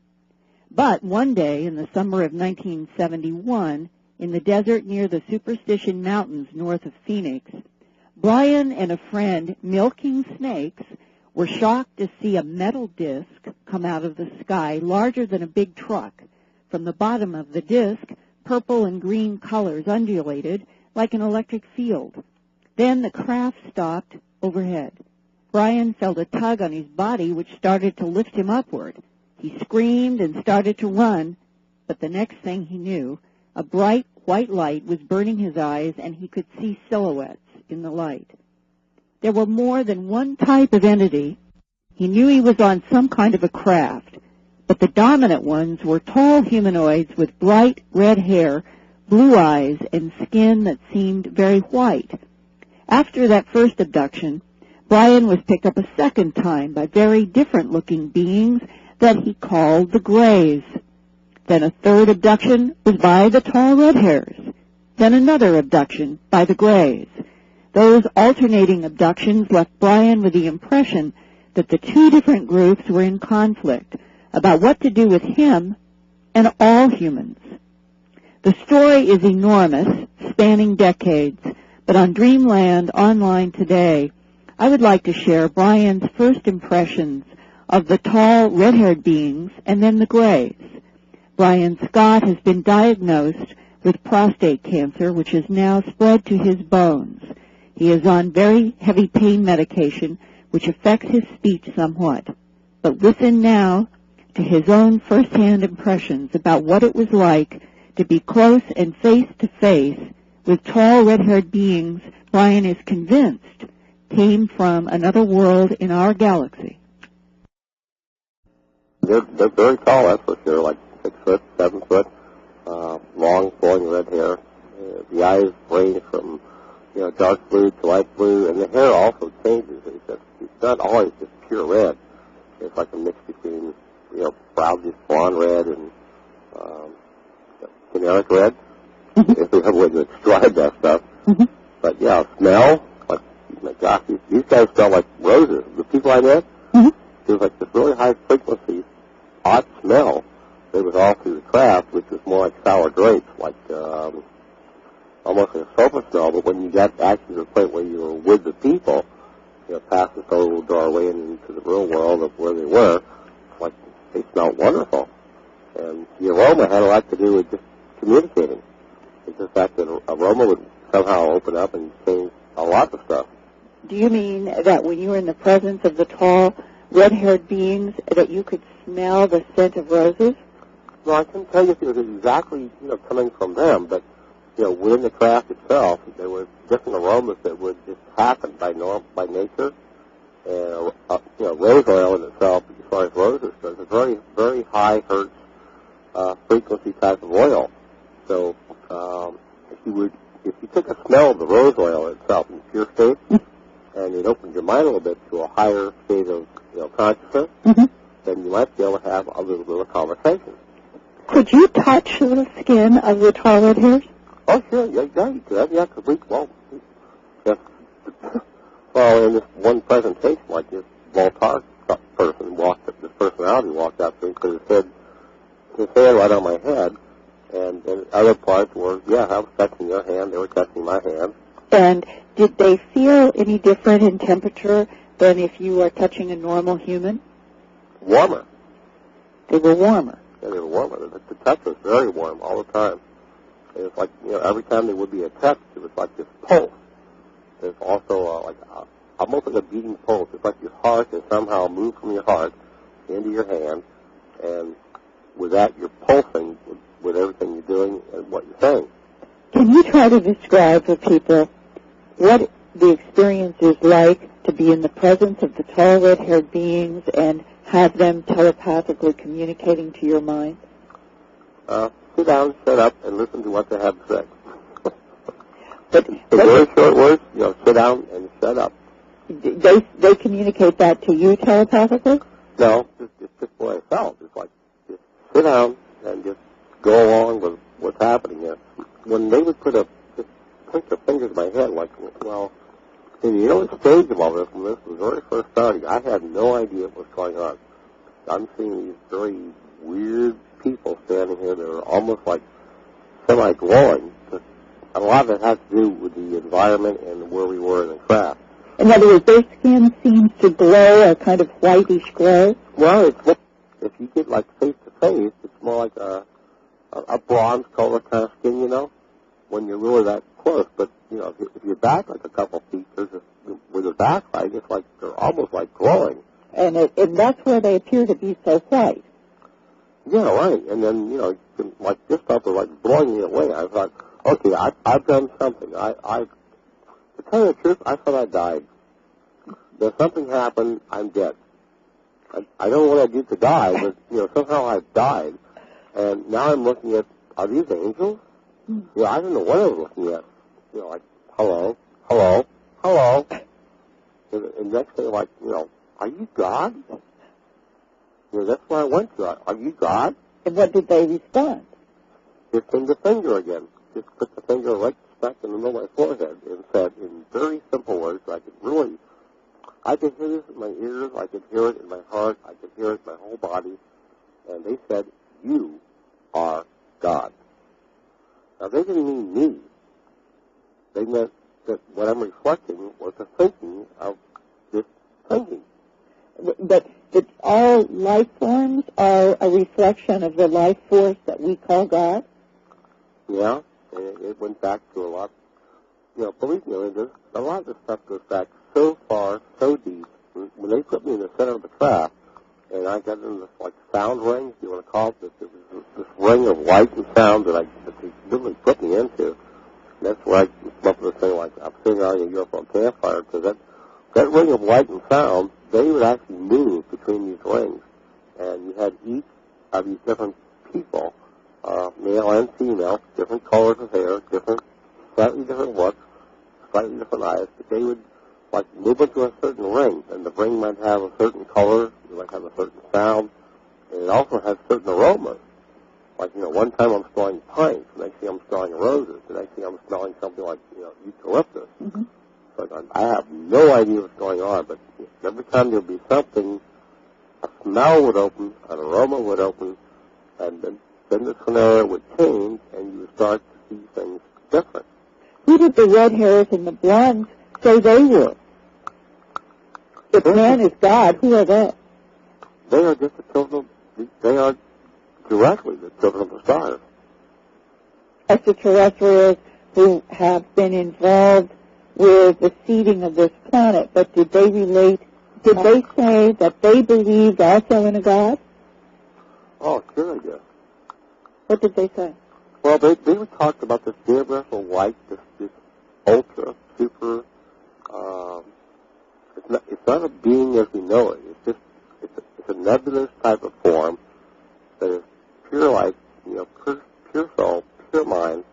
But one day in the summer of 1971, in the desert near the Superstition Mountains north of Phoenix, Brian and a friend milking snakes were shocked to see a metal disc come out of the sky larger than a big truck. From the bottom of the disc purple and green colors undulated like an electric field. Then the craft stopped overhead. Brian felt a tug on his body which started to lift him upward. He screamed and started to run, but the next thing he knew, a bright white light was burning his eyes and he could see silhouettes in the light. There were more than one type of entity. He knew he was on some kind of a craft, but the dominant ones were tall humanoids with bright red hair, blue eyes, and skin that seemed very white. After that first abduction, Brian was picked up a second time by very different-looking beings that he called the Greys. Then a third abduction was by the tall red hairs. Then another abduction by the Greys. Those alternating abductions left Brian with the impression that the two different groups were in conflict about what to do with him and all humans. The story is enormous, spanning decades, but on Dreamland Online today, I would like to share Brian's first impressions of the tall, red-haired beings and then the Greys. Brian Scott has been diagnosed with prostate cancer, which has now spread to his bones. He is on very heavy pain medication, which affects his speech somewhat. But listen now to his own first-hand impressions about what it was like to be close and face-to-face with tall, red-haired beings Brian is convinced came from another world in our galaxy. They're very tall, that's for sure, like 6 foot, 7 foot, long, flowing red hair. The eyes range from, dark blue to light blue, and the hair also changes. It's not always just pure red. It's like a mix between, brownish blonde red and generic red, if we have a way to describe that stuff. But yeah, smell, like, my gosh, these guys smell like roses. The people I met, there was like this really high frequency, odd smell that was all through the craft, which was more like sour grapes, like almost like a sulfur smell. But when you got actually to the point where you were with the people, past the total doorway and into the real world of where they were, like they smelled wonderful. And the aroma had a lot to do with just communicating. It's the fact that aroma would somehow open up and change a lot of stuff. Do you mean that when you were in the presence of the tall, red-haired beings, that you could smell the scent of roses? Well, I couldn't tell you if it was exactly, coming from them, but, within the craft itself, there were different aromas that would just happen by nature. And, rose oil in itself, as far as roses goes, is a very, very high hertz frequency type of oil. So, if you took a smell of the rose oil itself in pure state, and it opened your mind a little bit to a higher state of, consciousness, then you might be able to have a little bit of conversation. Could you touch the skin of the tall red hairs? Oh, sure, yeah, you could. Yeah, because in this one presentation, like this Voltaire person this personality walked up to me, put his hand right on my head, and other parts were, I was touching your hand, they were touching my hand. And did they feel any different in temperature than if you were touching a normal human? Warmer. They were warmer. Yeah, they were warmer. The touch was very warm all the time. It was like, every time there would be a touch, it was like this pulse. There's also almost like a beating pulse. It's like your heart is somehow moved from your heart into your hand, and with that, you're pulsing with everything you're doing and what you're saying. Can you try to describe for people what the experience is like to be in the presence of the tall red-haired beings and have them telepathically communicating to your mind? Sit down, shut up, and listen to what they have to say. But in very short words, sit down and shut up. They communicate that to you telepathically? No, it's just what I felt. It's like, just sit down and just go along with what's happening here. When they would just point their fingers in my head, like, well, in the early stage of all this, when this was very first starting, I had no idea what was going on. I'm seeing these very weird people standing here that are almost like semi-glowing. A lot of it has to do with the environment and where we were in the craft. In other words, their skin seems to glow, a kind of whitish glow? Well, if you get like face-to-face, it's more like a bronze color kind of skin, you know, when you're really that close. But, you know, if you're back like a couple feet, with a backlight, it's like they're almost like glowing. And that's where they appear to be so white. Yeah, right. And then, you know, like this stuff was like blowing me away. I thought, okay, I've done something. To tell you the truth, I thought I died. If something happened, I'm dead. I don't know what I did to die, but, you know, somehow I've died. And now I'm looking at, are these angels? You know, I don't know what I was looking at. You know, like, hello, hello, hello. And next thing, like, you know, are you God? You know, that's where I went to. Are you God? And what did they respond? Just in the finger again. Just put the finger right smack in the middle of my forehead and said in very simple words, I could hear this in my ears, I could hear it in my heart, I could hear it in my whole body. And they said, you are God. Now, they didn't mean me. They meant that what I'm reflecting was the thinking of this thinking. But all life forms are a reflection of the life force that we call God? Yeah, and it went back to a lot. You know, believe me, a lot of this stuff goes back so far, so deep. When they put me in the center of the trap, and I got in this, like, sound ring, if you want to call it, this ring of light and sound that they literally put me into. And that's where I came up with the thing, like, I'm sitting around a UFO campfire, because that ring of light and sound, they would actually move between these rings. And you had each of these different people, male and female, different colors of hair, slightly different looks, slightly different eyes, but they would, like, move into a certain ring, and the ring might have a certain color, it might have a certain sound, and it also has certain aromas. Like, you know, one time I'm smelling pines, the next thing I'm smelling roses, the next thing I'm smelling something like, you know, eucalyptus. Mm-hmm. So I have no idea what's going on, but every time there would be something, a smell would open, an aroma would open, and then the scenario would change, and you would start to see things different. Who did the red hairs and the blondes say they were? If man is God, who are they? They are just the children they are directly the children of the stars. Extraterrestrials who have been involved with the seeding of this planet, but did they say that they believed also in a God? Oh, sure I did. What did they say? Well, they would talk about this universal light, this ultra, super, it's not a being as we know it. It's a nebulous type of form that is pure light, you know, pure soul, pure mind,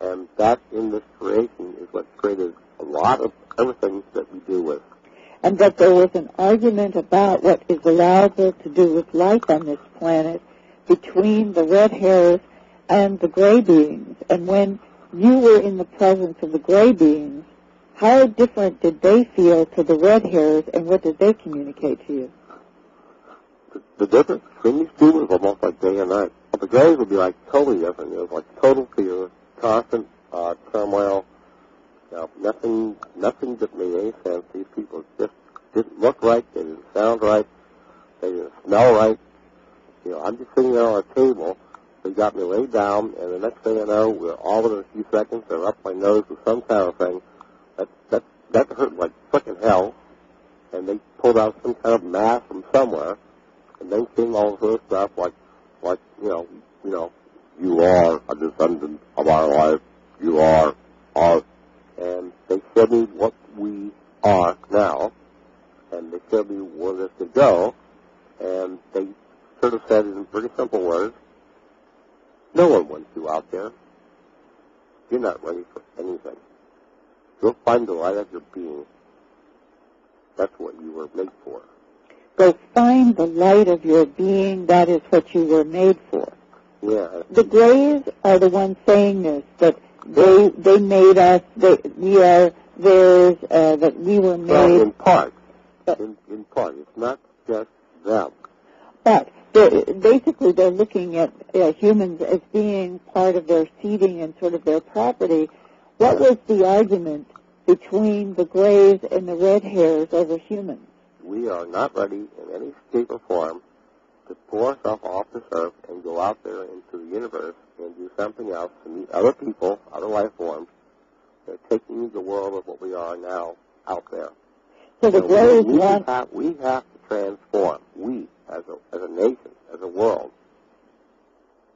and that in this creation is what created a lot of everything that we do with. And that there was an argument about what is allowable to do with life on this planet between the red hairs and the gray beings. And when you were in the presence of the gray beings, how different did they feel to the red hairs, and what did they communicate to you? The difference between these two was almost like day and night. The grays would be like totally different. It was like total fear, constant turmoil. You know, nothing that made any sense. These people just didn't look right. They didn't sound right. They didn't smell right. You know, I'm just sitting there on a table. They got me laid down, and the next thing I know, we're all within a few seconds. They're up my nose with some kind of thing. That hurt like frickin' hell. And they pulled out some kind of mass from somewhere, and then came all this other stuff like you are a descendant of our life. You are our, and they showed me what we are now, and they showed me where this could go, and they sort of said in pretty simple words, no one wants you out there. You're not ready for anything. Go find the light of your being. That's what you were made for. Go find the light of your being. That is what you were made for. Yeah. The Greys are the ones saying this, that they made us, we are theirs, that we were made. Well, in part. In part. It's not just them. But basically they're looking at humans as being part of their seeding and sort of their property. What was the argument between the Greys and the red hairs over humans? We are not ready in any shape or form to pull ourselves off this earth and go out there into the universe and do something else to meet other people, other life forms, that taking the world of what we are now out there. So the Greys want... We have to transform. We, as a nation, as a world.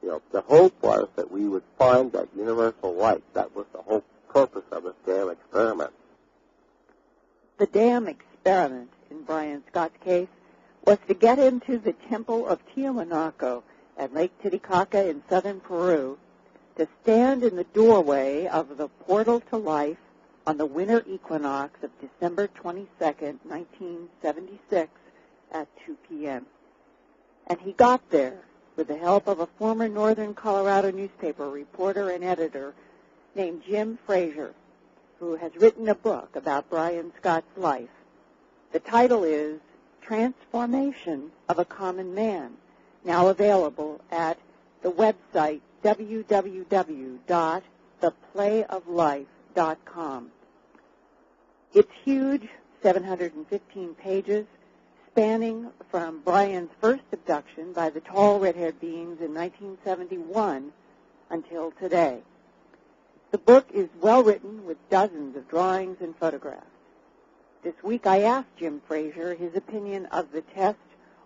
You know, the hope was that we would find that universal light. That was the whole purpose of this damn experiment. The damn experiment, in Brian Scott's case, was to get into the temple of Tiahuanaco at Lake Titicaca in southern Peru, to stand in the doorway of the portal to life on the winter equinox of December 22nd, 1976, at 2 p.m. And he got there with the help of a former northern Colorado newspaper reporter and editor named Jim Frazier, who has written a book about Brian Scott's life. The title is Transformation of a Common Man, now available at the website www.theplayoflife.com. It's huge, 715 pages, spanning from Brian's first abduction by the tall red-haired beings in 1971 until today. The book is well written with dozens of drawings and photographs. This week I asked Jim Frazier his opinion of the test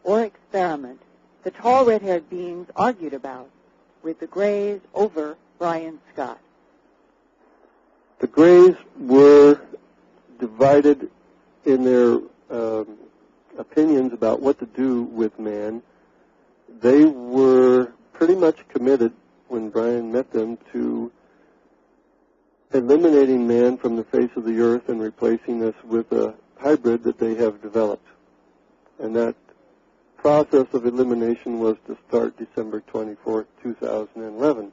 or experiment the tall red-haired beings argued about with the Greys over Brian Scott. The Greys were divided in their opinions about what to do with man. They were pretty much committed, when Brian met them, to eliminating man from the face of the earth and replacing us with a hybrid that they have developed. And that process of elimination was to start December 24th, 2011.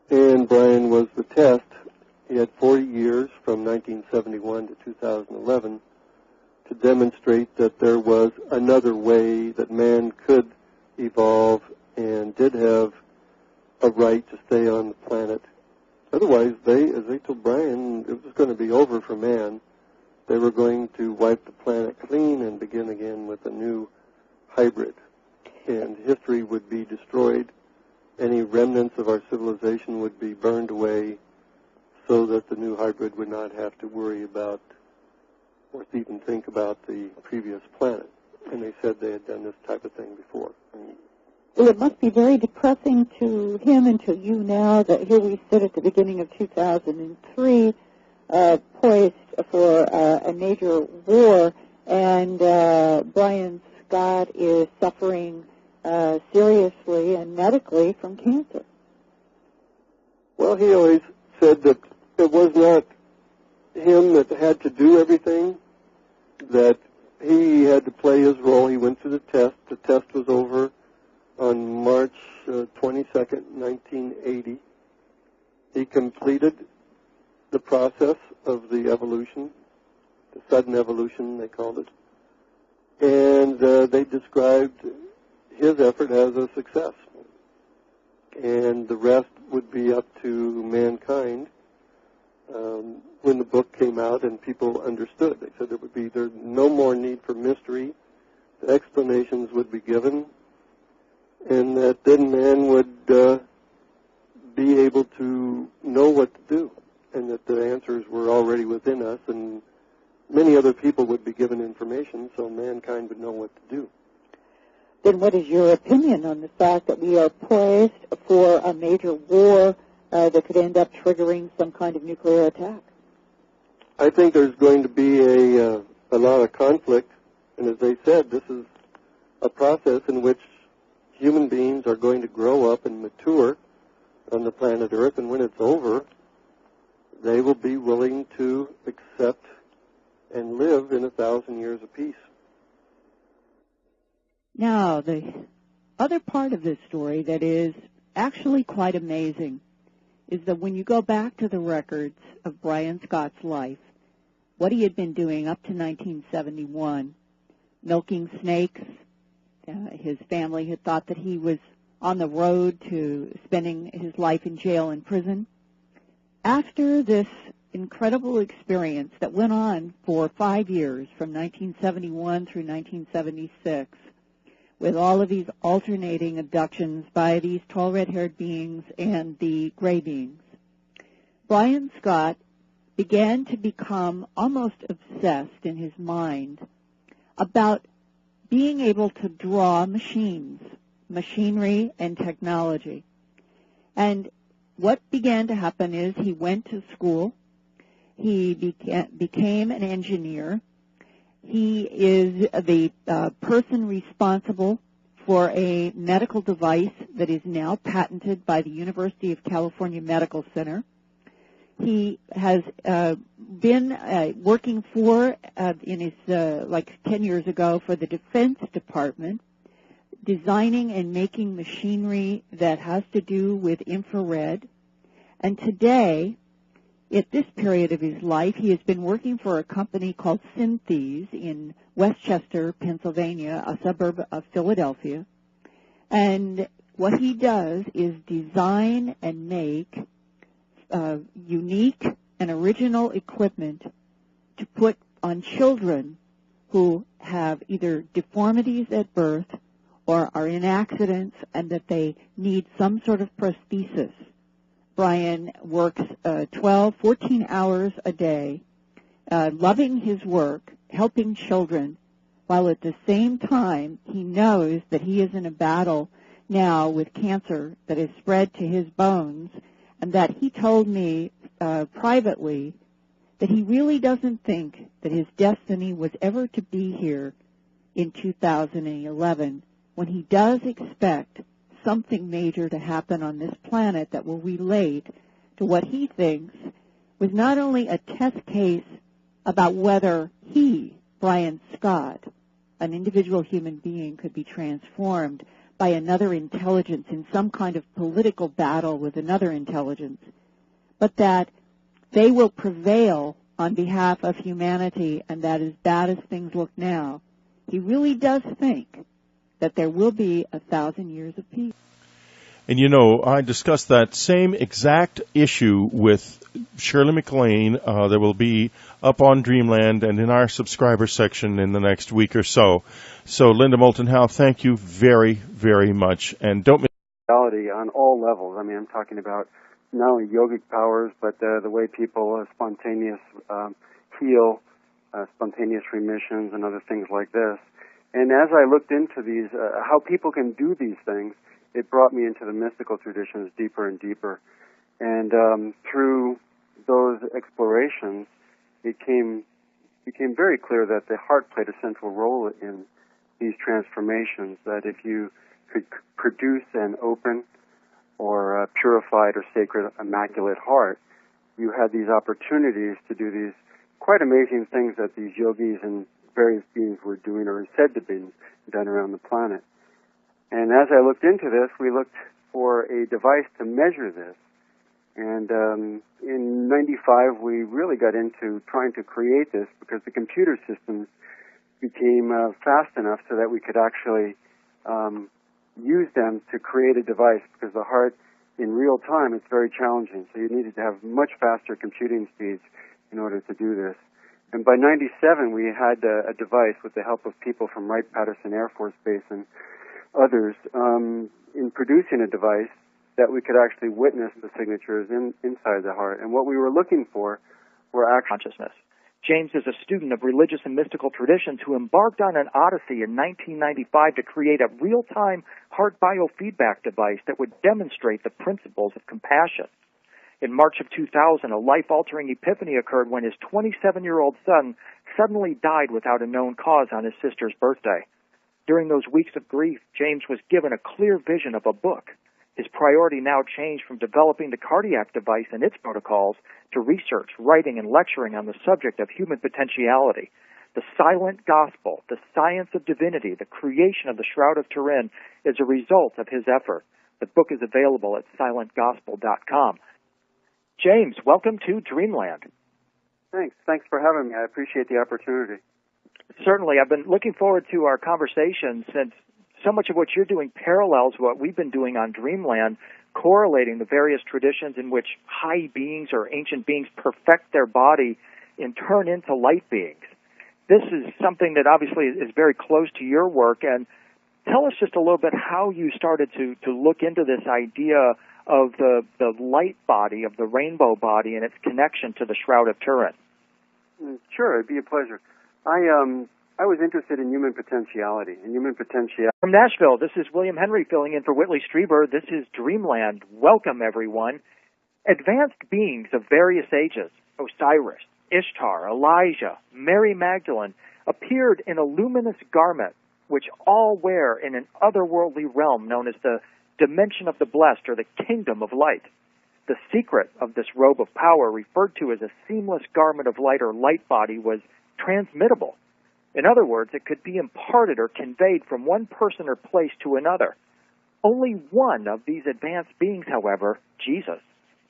And Brian was the test. He had 40 years from 1971 to 2011 to demonstrate that there was another way that man could evolve and did have a right to stay on the planet. Otherwise, as they told Brian, it was going to be over for man. They were going to wipe the planet clean and begin again with a new hybrid. And history would be destroyed. Any remnants of our civilization would be burned away so that the new hybrid would not have to worry about or even think about the previous planet. And they said they had done this type of thing before. Well, it must be very depressing to him and to you now that here we sit at the beginning of 2003, poised for a major war, and Brian Scott is suffering seriously and medically from cancer. Well, he always said that it was not him that had to do everything, that he had to play his role. He went through the test. The test was over on March 22nd, 1980. He completed the process of the evolution, the sudden evolution, they called it. And they described his effort as a success. And the rest would be up to mankind. When the book came out and people understood, they said there's no more need for mystery. The explanations would be given, and that then man would be able to know what to do, and that the answers were already within us, and many other people would be given information so mankind would know what to do. Then what is your opinion on the fact that we are poised for a major war that could end up triggering some kind of nuclear attack? I think there's going to be a lot of conflict, and as they said, this is a process in which human beings are going to grow up and mature on the planet Earth, and when it's over, they will be willing to accept and live in 1,000 years of peace. Now, the other part of this story that is actually quite amazing is that when you go back to the records of Brian Scott's life, what he had been doing up to 1971, milking snakes. His family had thought that he was on the road to spending his life in jail and prison. After this incredible experience that went on for 5 years, from 1971 through 1976, with all of these alternating abductions by these tall red-haired beings and the gray beings. Brian Scott began to become almost obsessed in his mind about being able to draw machinery and technology. And what began to happen is he went to school. He became an engineer. He is the person responsible for a medical device that is now patented by the University of California Medical Center. He has been working in his 10 years ago for the Defense Department, designing and making machinery that has to do with infrared. And today, at this period of his life, he has been working for a company called Synthes in Westchester, Pennsylvania, a suburb of Philadelphia. And what he does is design and make unique and original equipment to put on children who have either deformities at birth or are in accidents and that they need some sort of prosthesis. Brian works 14 hours a day, loving his work, helping children, while at the same time he knows that he is in a battle now with cancer that has spread to his bones, and that he told me privately that he really doesn't think that his destiny was ever to be here in 2011, when he does expect something major to happen on this planet that will relate to what he thinks was not only a test case about whether he, Brian Scott, an individual human being, could be transformed by another intelligence in some kind of political battle with another intelligence, but that they will prevail on behalf of humanity, and that as bad as things look now, he really does think that there will be 1,000 years of peace. And you know, I discussed that same exact issue with Shirley MacLaine that will be up on Dreamland and in our subscriber section in the next week or so. So, Linda Moulton Howe, thank you very, very much. And don't miss on all levels. I mean, I'm talking about not only yogic powers, but the way people spontaneous heal, spontaneous remissions, and other things like this. And as I looked into these, how people can do these things, it brought me into the mystical traditions deeper and deeper. And through those explorations, it became very clear that the heart played a central role in these transformations, that if you could produce an open or purified or sacred, immaculate heart, you had these opportunities to do these quite amazing things that these yogis and various beings were doing or said to be done around the planet. And as I looked into this, we looked for a device to measure this. And in '95, we really got into trying to create this because the computer systems became fast enough so that we could actually use them to create a device, because the heart, in real time, it's very challenging. So you needed to have much faster computing speeds in order to do this. And by '97, we had a device with the help of people from Wright-Patterson Air Force Base and others in producing a device that we could actually witness the signatures inside the heart. And what we were looking for were actual consciousness. James is a student of religious and mystical traditions who embarked on an odyssey in 1995 to create a real-time heart biofeedback device that would demonstrate the principles of compassion. In March of 2000, a life-altering epiphany occurred when his 27-year-old son suddenly died without a known cause on his sister's birthday. During those weeks of grief, James was given a clear vision of a book. His priority now changed from developing the cardiac device and its protocols to research, writing, and lecturing on the subject of human potentiality. The silent gospel, the science of divinity, the creation of the Shroud of Turin is a result of his effort. The book is available at silentgospel.com. James, welcome to Dreamland. Thanks. Thanks for having me. I appreciate the opportunity. Certainly. I've been looking forward to our conversation since so much of what you're doing parallels what we've been doing on Dreamland, correlating the various traditions in which high beings or ancient beings perfect their body and turn into light beings. This is something that obviously is very close to your work, and tell us just a little bit how you started to look into this idea of the light body, of the rainbow body, and its connection to the Shroud of Turin. Sure, it'd be a pleasure. I was interested in human potentiality. From Nashville, this is William Henry filling in for Whitley Strieber. This is Dreamland. Welcome, everyone. Advanced beings of various ages, Osiris, Ishtar, Elijah, Mary Magdalene, appeared in a luminous garment which all wear in an otherworldly realm known as the dimension of the blessed, or the kingdom of light. The secret of this robe of power, referred to as a seamless garment of light or light body, was transmittable. In other words, it could be imparted or conveyed from one person or place to another. Only one of these advanced beings, however, Jesus,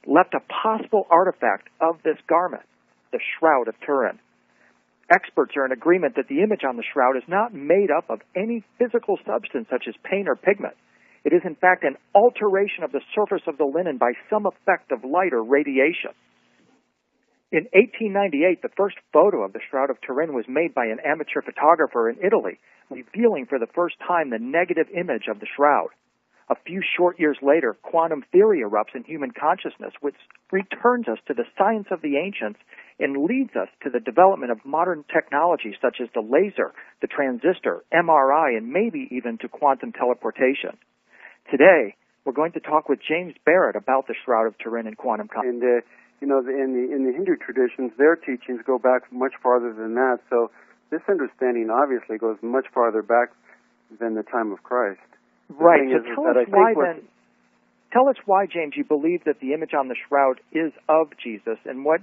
left a possible artifact of this garment, the Shroud of Turin. Experts are in agreement that the image on the shroud is not made up of any physical substance such as paint or pigment. It is, in fact, an alteration of the surface of the linen by some effect of light or radiation. In 1898, the first photo of the Shroud of Turin was made by an amateur photographer in Italy, revealing for the first time the negative image of the shroud. A few short years later, quantum theory erupts in human consciousness, which returns us to the science of the ancients and leads us to the development of modern technology such as the laser, the transistor, MRI, and maybe even to quantum teleportation. Today, we're going to talk with James Barrett about the Shroud of Turin and quantum consciousness. And in the Hindu traditions, their teachings go back much farther than that. So this understanding obviously goes much farther back than the time of Christ. Right. So tell us why, James, you believe that the image on the shroud is of Jesus, and what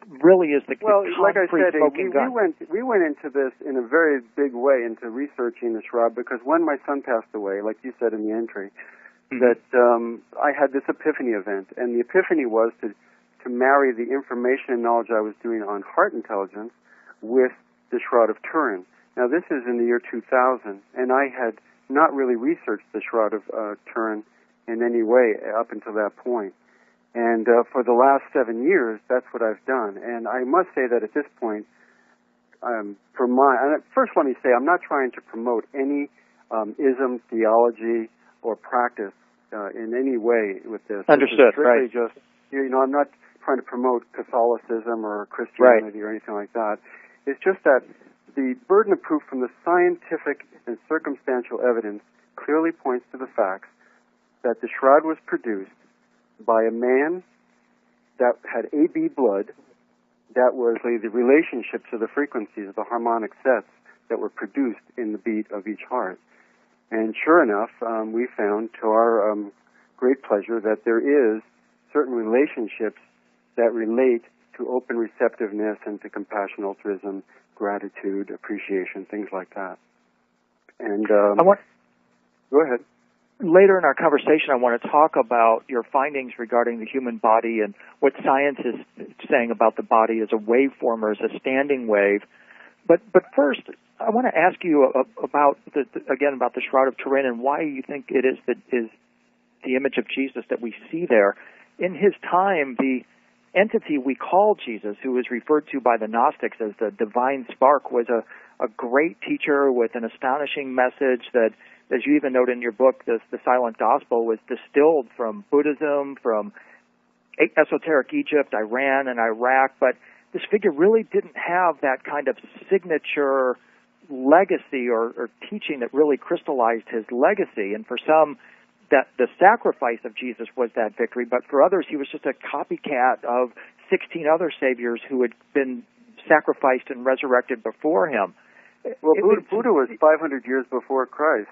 really is the like I said, smoking gun? we went into this in a very big way into researching the shroud, because when my son passed away, like you said in the entry, that I had this epiphany event, and the epiphany was to marry the information and knowledge I was doing on heart intelligence with the Shroud of Turin. Now, this is in the year 2000, and I had not really researched the Shroud of Turin in any way up until that point. And for the last 7 years, that's what I've done. And I must say that at this point, first let me say, I'm not trying to promote any ism, theology, or practice in any way with this. Understood, right. Just, I'm not trying to promote Catholicism or Christianity or anything like that. It's just that the burden of proof from the scientific and circumstantial evidence clearly points to the facts that the shroud was produced by a man that had AB blood, that was the relationships of the frequencies of the harmonic sets that were produced in the beat of each heart. And sure enough, we found, to our great pleasure, that there is certain relationships that relate to open receptiveness and to compassion, altruism, gratitude, appreciation, things like that. And go ahead. Later in our conversation, I want to talk about your findings regarding the human body and what science is saying about the body as a waveform or as a standing wave. But first, I want to ask you about the Shroud of Turin and why you think it is the image of Jesus that we see there. In his time, the entity we call Jesus, who is referred to by the Gnostics as the divine spark, was a great teacher with an astonishing message that, as you even note in your book, the Silent Gospel was distilled from Buddhism, from esoteric Egypt, Iran, and Iraq, but this figure really didn't have that kind of signature legacy or teaching that really crystallized his legacy. And for some, that the sacrifice of Jesus was that victory, but for others, he was just a copycat of 16 other saviors who had been sacrificed and resurrected before him. Well, Buddha was 500 years before Christ,